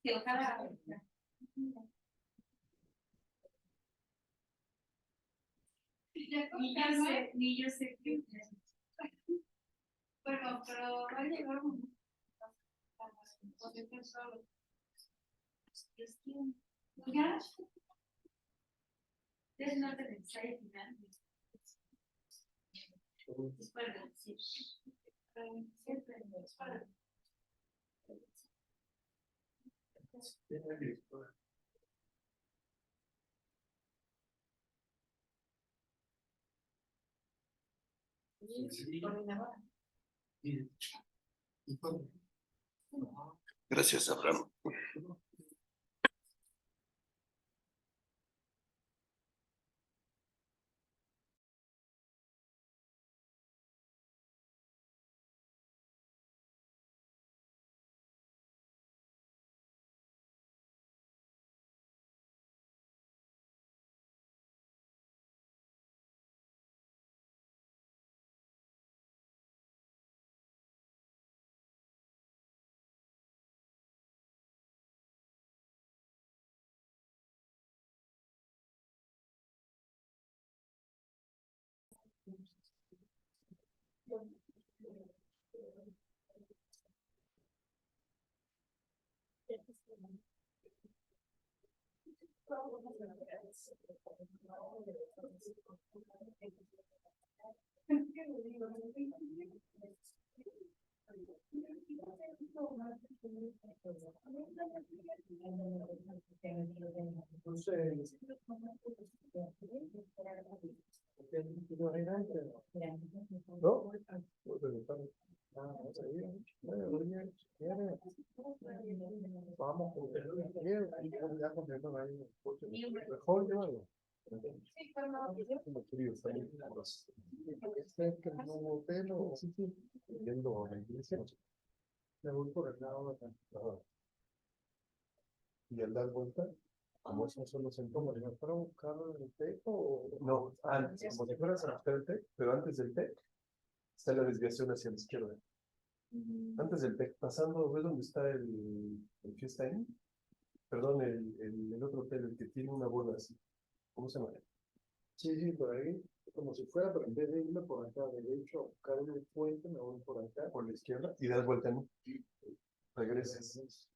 Que ojalá. Ni yo sé que. Bueno, pero va a llegar un momento. Es que. Ya. Es no te ensayo final. Es para decir. Siempre es para. Gracias, Abraham. ¿No? Vamos, mejor llévalo. Este que no hubo pelo, yendo a la iglesia, me voy por el lado de la. Y al dar vuelta, como esos son los síntomas, ¿me fuera a buscar el TEC o no? Antes, como si fueras a buscar el TEC, pero antes del TEC está la desviación hacia la izquierda. Antes del TEC, pasando, ¿ves dónde está el Fiesta Inn? Perdón, el otro hotel, el que tiene una bola así. ¿Cómo se llama? Sí, por ahí. como si fuera, pero en vez de irme por acá derecho a buscar el puente, me voy por acá. Por la izquierda y das vuelta, ¿no? Regresas.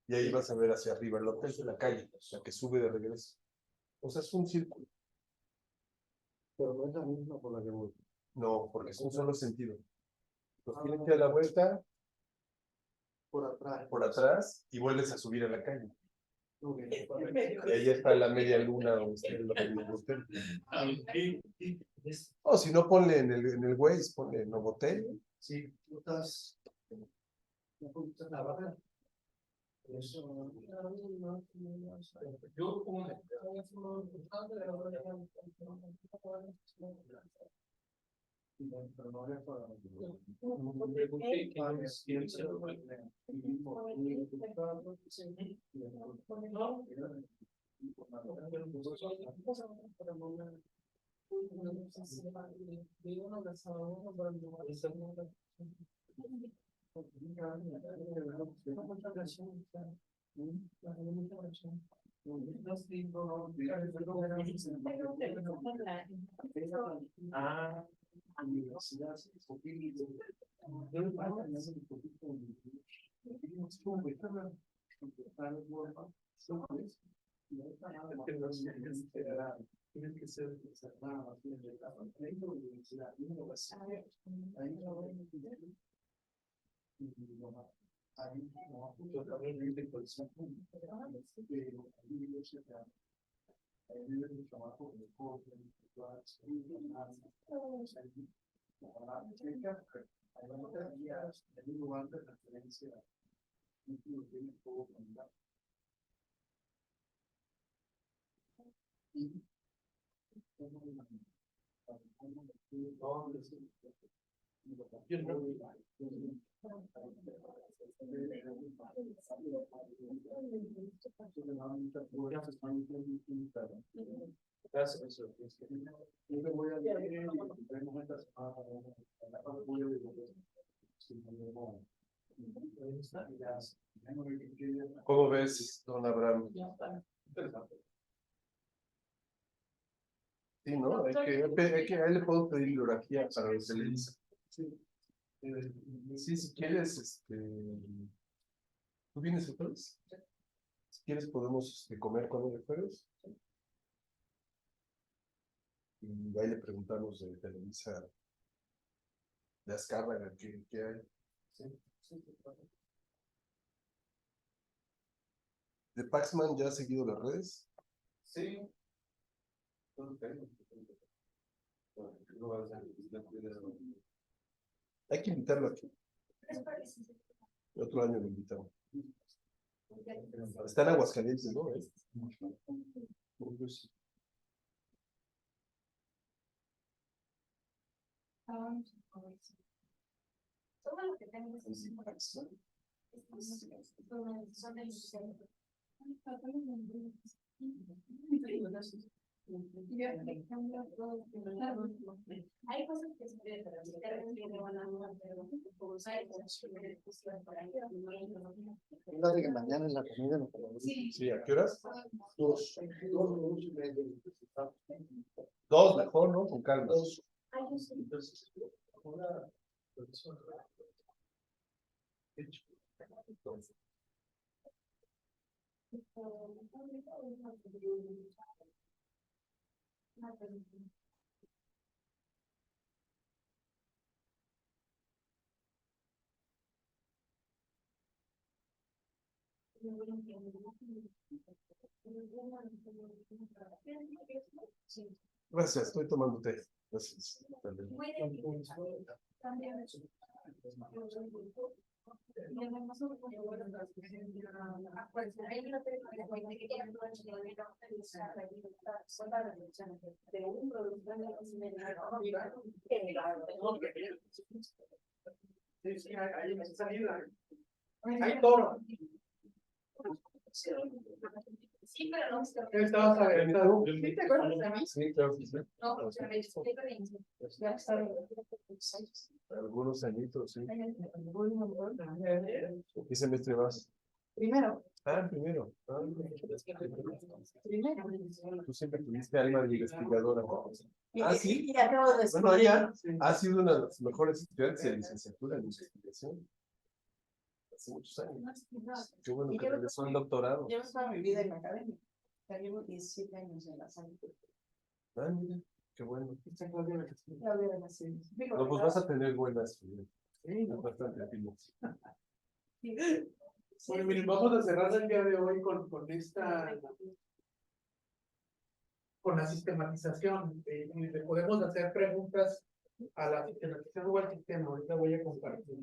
Y ahí vas a ver hacia arriba el hotel, la calle, la que sube de regreso. O sea, es un círculo. Pero no es la misma por la que voy. No, porque es un solo sentido. Pues tienes que dar la vuelta por atrás y vuelves a subir a la calle. Y ahí está la media luna donde está el hotel. O si no, ponle en el Waze, ponle Novotel. Sí, tú estás. No puedes trabajar. Eso. Yo como pero no era para Ah, universidad, tienes que ser cerrado, tienes que estar en la universidad, ahí no, totalmente por eso, pero ahí yo sé que ahí vive el trabajo de joven, hay un lugar de referencia, no tiene todo conectado. ¿Cómo ves, don Abraham? Sí, ¿no? Ahí le puedo pedir bibliografía para lo que le dice. Sí, si quieres, ¿tú vienes el jueves? Si quieres podemos comer con él el jueves. Y ahí le preguntamos de Televisa, de Azcárraga, ¿qué hay? ¿De Paxman ya ha seguido las redes? Sí. Hay que invitarlo aquí. Otro año lo invitamos. Está en Aguascalientes, ¿no? Todo lo que tengo es son del centro. Hay cosas que se ven, Fíjate que mañana en la comida nos podemos. Sí, ¿a qué horas? 2. Dos, mejor, ¿no? Con calma. Gracias, estoy tomando té. Gracias. Hay toro. Sí, pero no. ¿Qué estabas aventando? ¿Sí te acuerdas de mí? Sí, claro que sí. No, ya me explico bien. Ya está. Algunos añitos, sí. ¿Qué semestre vas? Primero. Primero. Primero. Tú siempre tuviste alma de investigadora. Sí. Y acabo de Bueno, ella ha sido una de las mejores estudiantes de licenciatura en investigación. Hace muchos años. Qué bueno que regresó al doctorado. Llevo toda mi vida en la academia. Ya llevo 17 años en la salud. Mira, qué bueno. Digo, No, pues vas a tener buenas. Bastante finas. Bueno, miren, vamos a cerrar el día de hoy con la sistematización. Le podemos hacer preguntas a la sistematización o al sistema. Ahorita voy a compartir.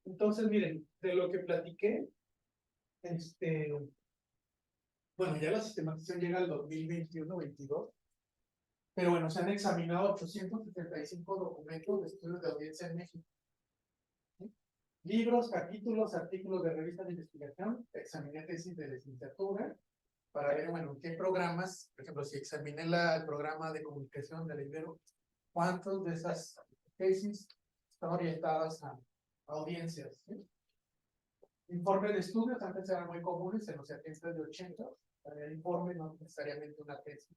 Entonces, miren, de lo que platiqué, bueno, ya la sistematización llega al 2021-22, pero bueno, se han examinado 875 documentos de estudios de audiencia en México. Libros, capítulos, artículos de revistas de investigación, examiné tesis de licenciatura, para ver, bueno, qué programas, por ejemplo, si examiné el programa de comunicación de la Ibero, cuántos de esas tesis están orientadas a audiencias. ¿Sí? Informes de estudios, antes eran muy comunes en los 70 de 80, el informe no necesariamente una tesis.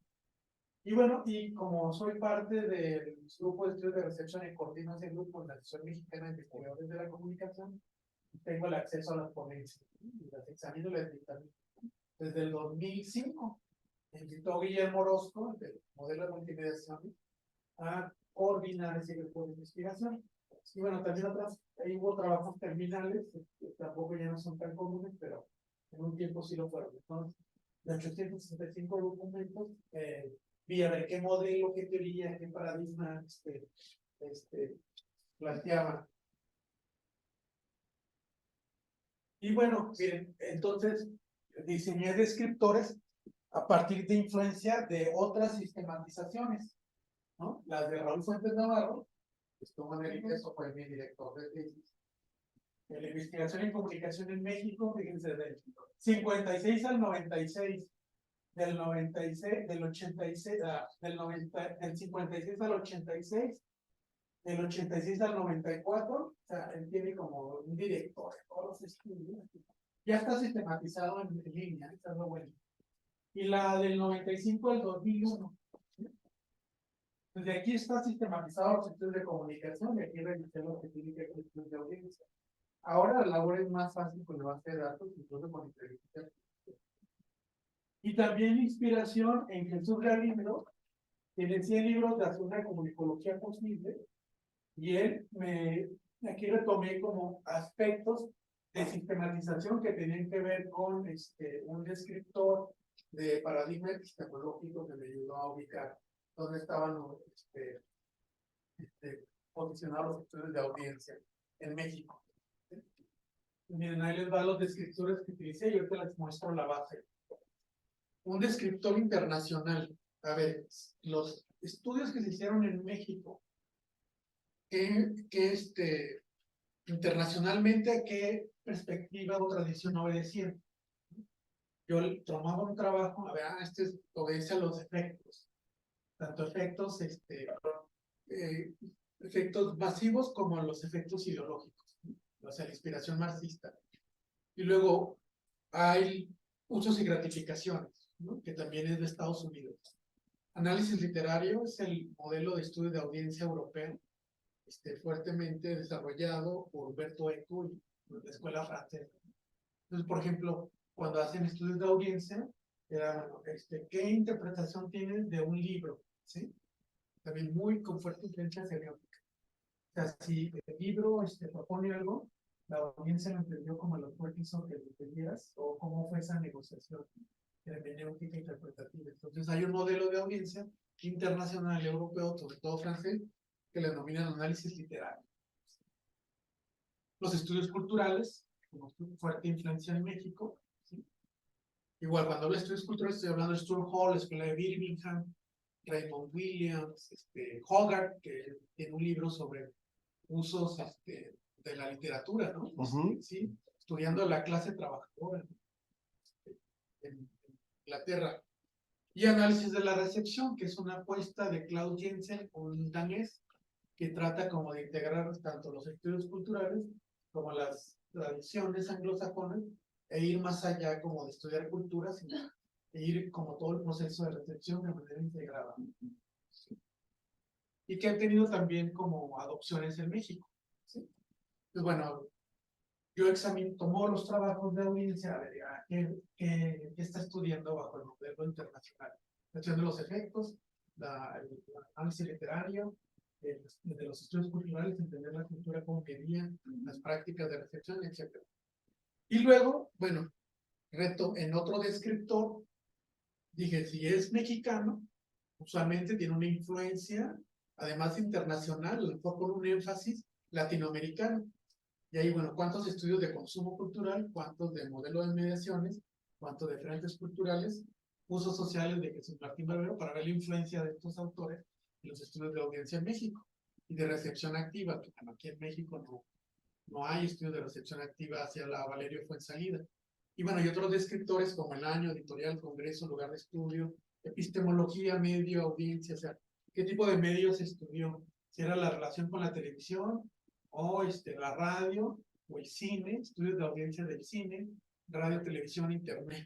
Y bueno, y como soy parte del grupo de estudios de recepción y coordino ese grupo en la Asociación Mexicana de Investigadores de la Comunicación, tengo el acceso a las ponencias, y las examino y las dictamino. Desde el 2005, me invitó Guillermo Orozco, del modelo de multimediación, a coordinar ese grupo de investigación. Y bueno, también ahí hubo trabajos terminales, que tampoco ya no son tan comunes, pero en un tiempo sí lo fueron. Entonces, de 865 documentos, vi a ver qué modelo, qué teoría, qué paradigma planteaba. Y bueno, miren, entonces diseñé descriptores a partir de influencia de otras sistematizaciones, ¿no? Las de Raúl Fuentes Navarro, que estuvo en el ITESO, fue mi director de tesis. En la investigación en comunicación en México, fíjense, del 56 al 96, del 96, del 86, del 56 al 86, del 86 al 94, o sea, él tiene como un director de todos los estudios. Ya está sistematizado en línea, está lo bueno. Y la del 95 al 2001. Desde aquí está sistematizado los estudios de comunicación y aquí revisé lo que tiene que ver con estudios de audiencia. Ahora la labor es más fácil con la base de datos, incluso con inteligencia artificial. Y también inspiración en Jesús Galindo, tiene 100 libros de hacer una comunicología posible, y aquí retomé como aspectos de sistematización que tenían que ver con un descriptor de paradigma epistemológico que me ayudó a ubicar dónde estaban posicionados los estudios de audiencia en México. Miren, ahí les va los descriptores que utilicé y ahorita les muestro la base. Un descriptor internacional. A ver, los estudios que se hicieron en México, internacionalmente, ¿a qué perspectiva o tradición obedecían? Yo tomaba un trabajo, a ver, obedece a los efectos, tanto efectos, efectos masivos como los efectos ideológicos, o sea, la inspiración marxista. Y luego hay usos y gratificaciones, ¿no? Que también es de Estados Unidos. Análisis literario es el modelo de estudio de audiencia europeo, fuertemente desarrollado por Humberto Eco y la escuela francesa. Entonces, por ejemplo, cuando hacen estudios de audiencia, era, ¿qué interpretación tienen de un libro? ¿Sí? También muy con fuerte influencia semiótica. O sea, si el libro propone algo, la audiencia lo entendió como lo fue hizo que lo entendieras, o cómo fue esa negociación de hermenéutica interpretativa. Entonces, hay un modelo de audiencia internacional, europeo, sobre todo francés, que le denominan análisis literario. Los estudios culturales, como fuerte influencia en México, ¿sí? Igual, cuando hablo de estudios culturales, estoy hablando de Stuart Hall, la escuela de Birmingham, Raymond Williams, Hogarth, que tiene un libro sobre usos de la literatura, ¿no? ¿Sí? Estudiando la clase trabajadora en Inglaterra. Y análisis de la recepción, que es una apuesta de Claude Jensen, un danés, que trata como de integrar tanto los estudios culturales como las tradiciones anglosajonas e ir más allá como de estudiar culturas e ir como todo el proceso de recepción de manera integrada. Y que han tenido también como adopciones en México. ¿Sí? Pues bueno, yo tomo los trabajos de audiencia, a ver, ¿qué está estudiando bajo el modelo internacional? Estudiando los efectos, el análisis literario, de los estudios culturales, entender la cultura como quería, las prácticas de recepción, etc. Y luego, bueno, reto en otro descriptor, dije, si es mexicano, usualmente tiene una influencia, además internacional, a lo mejor con un énfasis latinoamericano. Y ahí, bueno, ¿cuántos estudios de consumo cultural? ¿Cuántos de modelo de mediaciones? ¿Cuántos de frentes culturales? Usos sociales de Jesús Martín Barbero para ver la influencia de estos autores en los estudios de audiencia en México y de recepción activa, que aquí en México no hay estudios de recepción activa hacia la Valerio Fuenzalida. Y bueno, y otros descriptores como el año, editorial, congreso, lugar de estudio, epistemología, medio, audiencia, o sea, ¿qué tipo de medios estudió? Si era la relación con la televisión, o la radio, o el cine, estudios de audiencia del cine, radio, televisión, internet,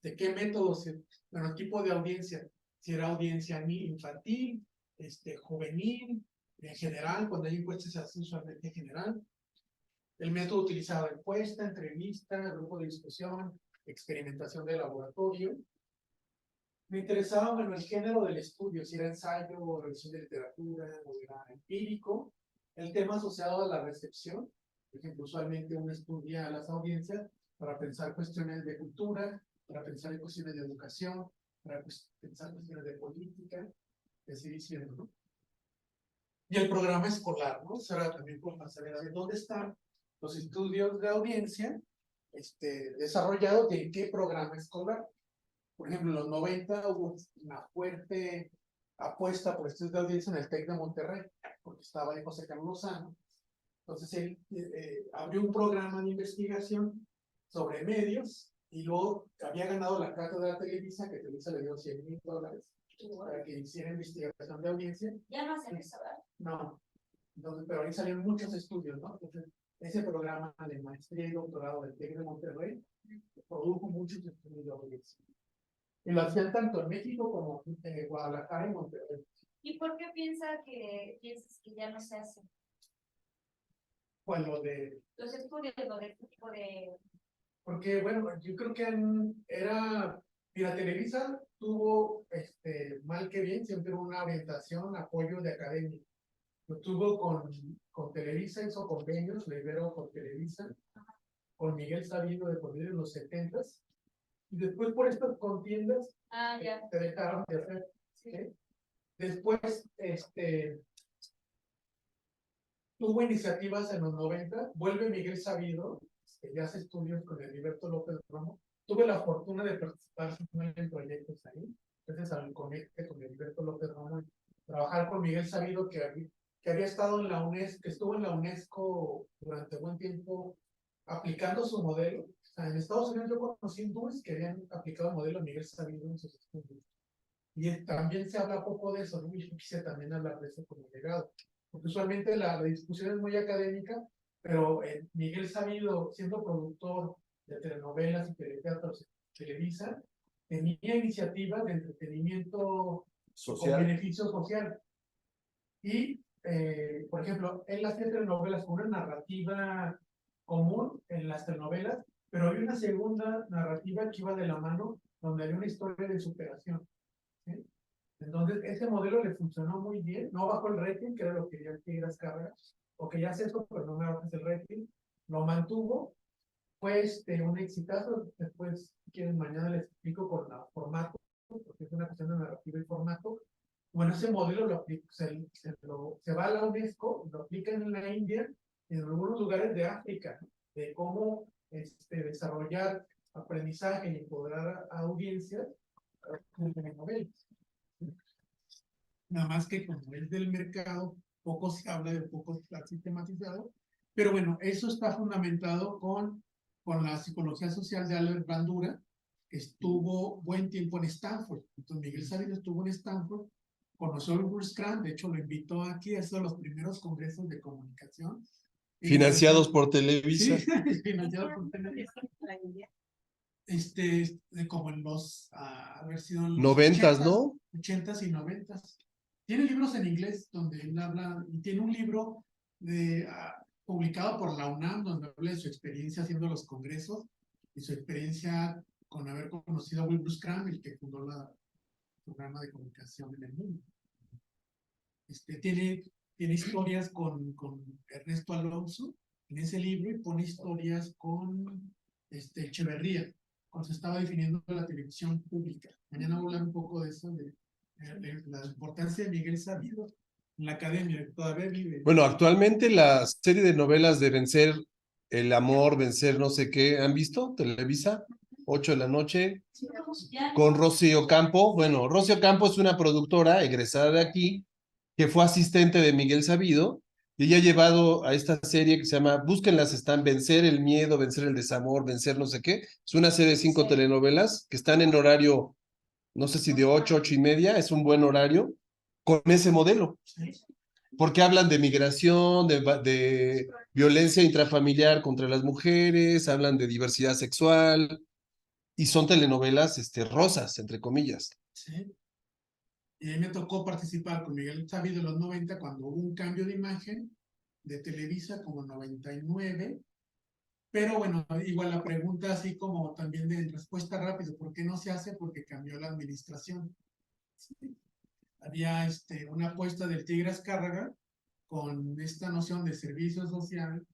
qué métodos, bueno, tipo de audiencia, si era audiencia infantil, juvenil, en general, cuando hay encuestas se hace usualmente en general, el método utilizado, encuesta, entrevista, grupo de discusión, experimentación de laboratorio. Me interesaba, bueno, el género del estudio, si era ensayo, o revisión de literatura, o era empírico, el tema asociado a la recepción, por ejemplo, usualmente uno estudia a las audiencias para pensar cuestiones de cultura, para pensar en cuestiones de educación, para pensar cuestiones de política, así diciendo, ¿no? Y el programa escolar, ¿no? Será también por saber dónde están los estudios de audiencia desarrollados y en qué programa escolar. Por ejemplo, en los 90 hubo una fuerte apuesta por estudios de audiencia en el TEC de Monterrey, porque estaba ahí José Carlos Lozano. Entonces él abrió un programa de investigación sobre medios y luego había ganado la cátedra de Televisa, que Televisa le dio $100,000 para que hiciera investigación de audiencia. Ya no hacen eso, ¿verdad? No, entonces, pero ahí salieron muchos estudios, ¿no? Entonces, ese programa de maestría y doctorado del TEC de Monterrey produjo muchos estudios de audiencia. Y lo hacían tanto en México como en Guadalajara y Monterrey. ¿Y por qué piensas que ya no se hacen Pues lo de... los estudios, lo de este tipo de... Porque, bueno, yo creo que mira, Televisa tuvo, mal que bien, siempre una orientación, apoyo de academia. Lo tuvo con Televisa, hizo convenios, Rivero con Televisa, con Miguel Sabino de Corrido en los 70s, y después por estas contiendas ya. te dejaron de hacer. Sí. ¿Sí? Después, tuvo iniciativas en los 90, vuelve Miguel Sabido, que ya hace estudios con Heriberto López Romo. Tuve la fortuna de participar en proyectos ahí, entonces al conecte con Heriberto López Romo, trabajar con Miguel Sabido, que había estado en la UNESCO, que estuvo en la UNESCO durante buen tiempo aplicando su modelo. O sea, en Estados Unidos yo conocí hindúes que habían aplicado el modelo Miguel Sabido en sus estudios. Y también se habla poco de eso, ¿no? Y yo quise también hablar de eso como legado. Porque usualmente la discusión es muy académica, pero Miguel Sabido, siendo productor de telenovelas y teleteatros Televisa, tenía iniciativas de entretenimiento Social. con beneficio social. Y, por ejemplo, él hacía telenovelas con una narrativa común en las telenovelas, pero había una segunda narrativa que iba de la mano, donde había una historia de superación. ¿Sí? Entonces, ese modelo le funcionó muy bien, no bajó el rating, que era lo que ya quería Azcárraga, o que ya hace esto, pero no me bajas el rating, lo mantuvo, fue un exitazo. Después, si quieren, mañana les explico con el formato, porque es una cuestión de narrativa y formato. Bueno, ese modelo se va a la UNESCO, lo aplican en la India y en algunos lugares de África, de cómo desarrollar aprendizaje y empoderar a audiencias con telenovelas. Nada más que como es del mercado, poco se habla de poco está sistematizado, pero bueno, eso está fundamentado con la psicología social de Albert Bandura, que estuvo buen tiempo en Stanford. Entonces Miguel Sabido estuvo en Stanford, conoció a Bruce Crane, de hecho lo invitó aquí a uno de los primeros congresos de comunicación, Financiados por Televisa. Sí, financiados por Televisa. Como en los, haber sido en los 90s, ¿no? 80s y 90s. Tiene libros en inglés donde él habla, y tiene un libro publicado por la UNAM donde habla de su experiencia haciendo los congresos y su experiencia con haber conocido a Wilbur Cramm, el que fundó el programa de comunicación en el mundo. Tiene historias con Ernesto Alonso en ese libro y pone historias con Echeverría, cuando se estaba definiendo la televisión pública. Mañana voy a hablar un poco de eso, de la importancia de Miguel Sabido en la academia, que todavía vive. Bueno, actualmente la serie de novelas de Vencer el Amor, Vencer no sé qué, ¿han visto? Televisa, 8 de la noche, con Rosy Ocampo. Bueno, Rosy Ocampo es una productora egresada de aquí, que fue asistente de Miguel Sabido, y ella ha llevado a esta serie que se llama, búsquenlas, están Vencer el Miedo, Vencer el Desamor, Vencer no sé qué. Es una serie de 5 telenovelas que están en horario, no sé si de 8, 8:30, es un buen horario, con ese modelo. Porque hablan de migración, de violencia intrafamiliar contra las mujeres, hablan de diversidad sexual, y son telenovelas rosas, entre comillas. Sí. Y a mí me tocó participar con Miguel Sabido en los 90 cuando hubo un cambio de imagen de Televisa como 99. Pero bueno, igual la pregunta así como también de respuesta rápida, ¿por qué no se hace? Porque cambió la administración. Sí. Había una apuesta del Tigre Azcárraga con esta noción de servicio social,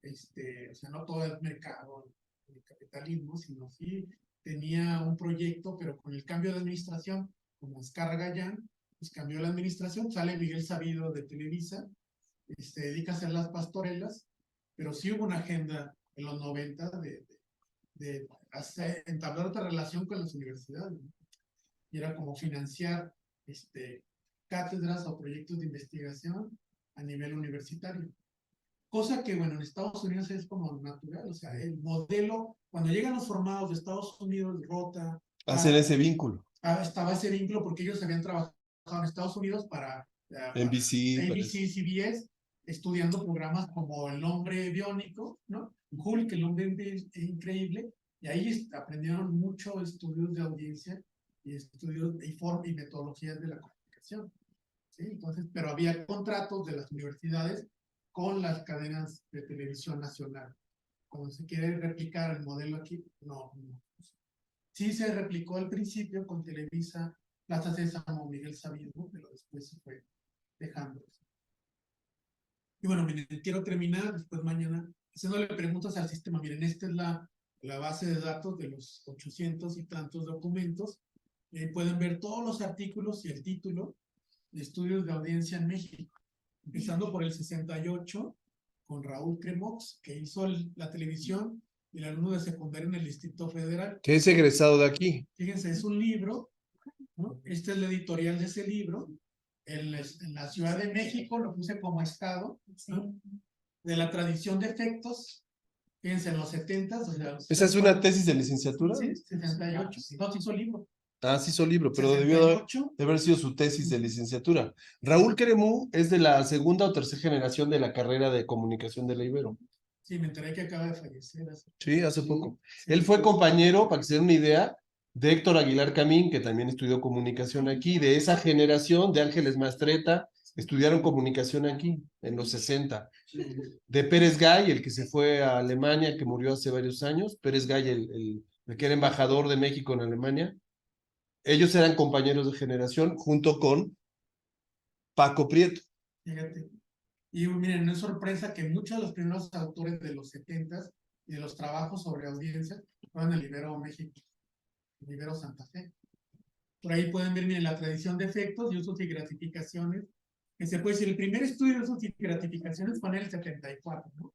o sea, no todo el mercado, el capitalismo, sino sí tenía un proyecto, pero con el cambio de administración, como Azcárraga ya, pues cambió la administración, sale Miguel Sabido de Televisa, se dedica a hacer las pastorelas, pero sí hubo una agenda en los 90 de entablar otra relación con las universidades, ¿no? Y era como financiar cátedras o proyectos de investigación a nivel universitario. Cosa que, bueno, en Estados Unidos es como natural, o sea, el modelo, cuando llegan los formados de Estados Unidos, Rota, Hacen ese vínculo. estaba ese vínculo porque ellos habían trabajado en Estados Unidos para NBC, ABC, CBS, estudiando programas como El Hombre Biónico, ¿no? Hulk, El Hombre Increíble, y ahí aprendieron mucho estudios de audiencia y estudios y metodologías de la comunicación. ¿Sí? Entonces, pero había contratos de las universidades con las cadenas de televisión nacional. Cuando se quiere replicar el modelo aquí, no. Sí se replicó al principio con Televisa, Plaza Sésamo, Miguel Sabido, pero después se fue dejando. Y bueno, miren, quiero terminar después mañana haciéndole preguntas al sistema. Miren, esta es la base de datos de los 800 y tantos documentos. Pueden ver todos los artículos y el título de estudios de audiencia en México, empezando por el 68 con Raúl Cremox, que hizo la televisión y el alumno de secundaria en el Distrito Federal. Que es egresado de aquí. Fíjense, es un libro, ¿no? Este es el editorial de ese libro. En la Ciudad de México lo puse como estado, ¿no? De la tradición de efectos. Fíjense, en los 70s. O sea, ¿Esa es una tesis de licenciatura? Sí, 78. No, se hizo libro. Ah, sí hizo libro, pero debió de haber sido su tesis de licenciatura. Raúl Cremú es de la segunda o tercera generación de la carrera de comunicación de la Ibero. Sí, me enteré que acaba de fallecer. Sí, hace poco. Él fue compañero, para que se den una idea, de Héctor Aguilar Camín, que también estudió comunicación aquí, de esa generación de Ángeles Mastreta, estudiaron comunicación aquí, en los 60. De Pérez Gay, el que se fue a Alemania, que murió hace varios años, Pérez Gay, el que era embajador de México en Alemania. Ellos eran compañeros de generación junto con Paco Prieto. Fíjate. Y miren, no es sorpresa que muchos de los primeros autores de los 70s y de los trabajos sobre audiencia fueron el Ibero México, el Ibero Santa Fe. Por ahí pueden ver, miren, la tradición de efectos y usos y gratificaciones, que se puede decir, el primer estudio de usos y gratificaciones fue en el 74, ¿no?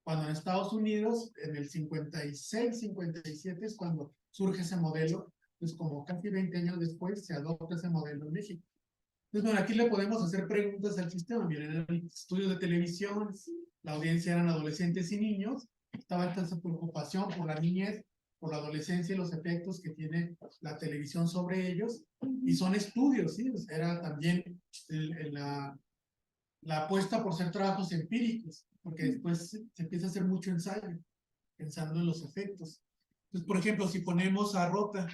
Cuando en Estados Unidos, en el 56, 57 es cuando surge ese modelo, pues como casi 20 años después se adopta ese modelo en México. Entonces, bueno, aquí le podemos hacer preguntas al sistema. Miren, en el estudio de televisión, la audiencia eran adolescentes y niños. Estaba esta preocupación por la niñez, por la adolescencia y los efectos que tiene la televisión sobre ellos. Y son estudios, ¿sí? Era también la la apuesta por ser trabajos empíricos, porque después se empieza a hacer mucho ensayo, pensando en los efectos. Entonces, por ejemplo, si ponemos a Rota,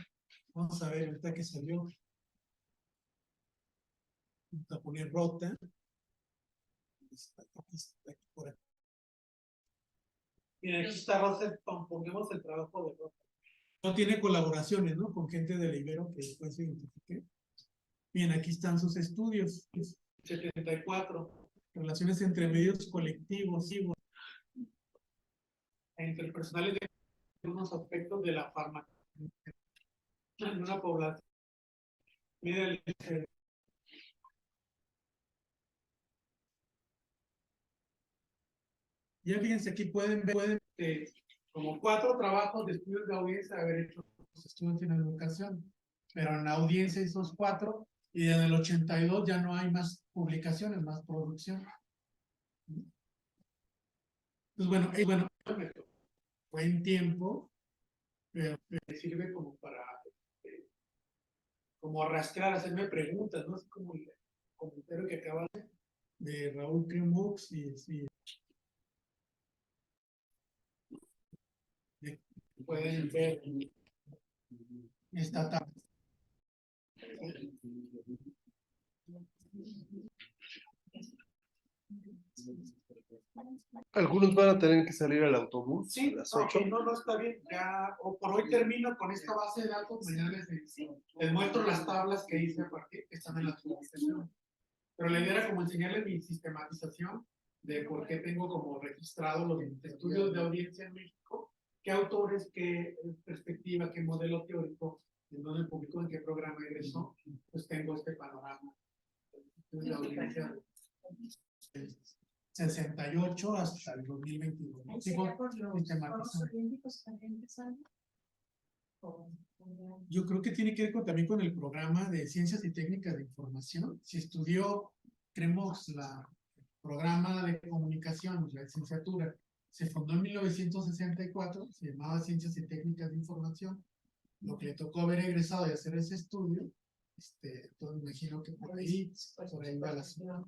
vamos a ver ahorita que salió. Vamos a poner Rota. Aquí, por aquí. Miren, aquí está Rota, pongamos el trabajo de Rota. No tiene colaboraciones, ¿no? Con gente del Ibero que después se identifique. Bien, aquí están sus estudios. 74. Relaciones entre medios colectivos y entre personales de unos aspectos de la farmacia en una población. Mira ya fíjense, aquí pueden ver como 4 trabajos de estudios de audiencia haber hecho los estudios en educación, pero en la audiencia esos 4, y desde el 82 ya no hay más publicaciones, más producción. Pues bueno, buen tiempo, pero me sirve como para como arrastrar, hacerme preguntas, ¿no? Es como el comentario que acaba de Raúl Cremux y pueden ver esta tabla. Algunos van a tener que salir al autobús Sí, a las 8. no está bien. Ya, o por hoy termino con esta base de datos. Mañana les muestro las tablas que hice a partir que están en la publicación. Pero la idea era como enseñarles mi sistematización de por qué tengo como registrado los estudios de audiencia en México, qué autores, qué perspectiva, qué modelo teórico, en dónde publicó, en qué programa egresó, pues tengo este panorama de audiencia 68 hasta el 2021. ¿Sería por los olímpicos también empezando? Yo creo que tiene que ver también con el programa de Ciencias y Técnicas de Información. Si estudió, creemos, la programa de comunicación, la licenciatura, se fundó en 1964, se llamaba Ciencias y Técnicas de Información. Lo que le tocó haber egresado y hacer ese estudio, entonces me imagino que por ahí va la ciudad.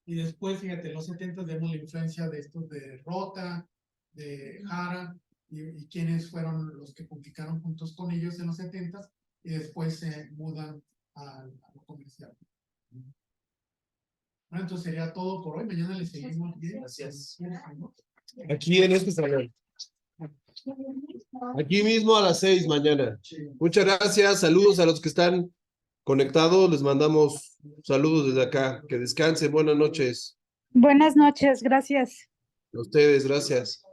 Y después, fíjate, en los 70 vemos la influencia de estos de Rota, de Jara, y quienes fueron los que publicaron juntos con ellos en los 70 y después se mudan a lo comercial. Bueno, entonces sería todo por hoy. Mañana les seguimos bien. Gracias. Aquí en este salón. Aquí mismo a las 6 mañana. Muchas gracias. Saludos a los que están conectados. Les mandamos saludos desde acá. Que descansen. Buenas noches. Buenas noches, gracias. A ustedes, gracias.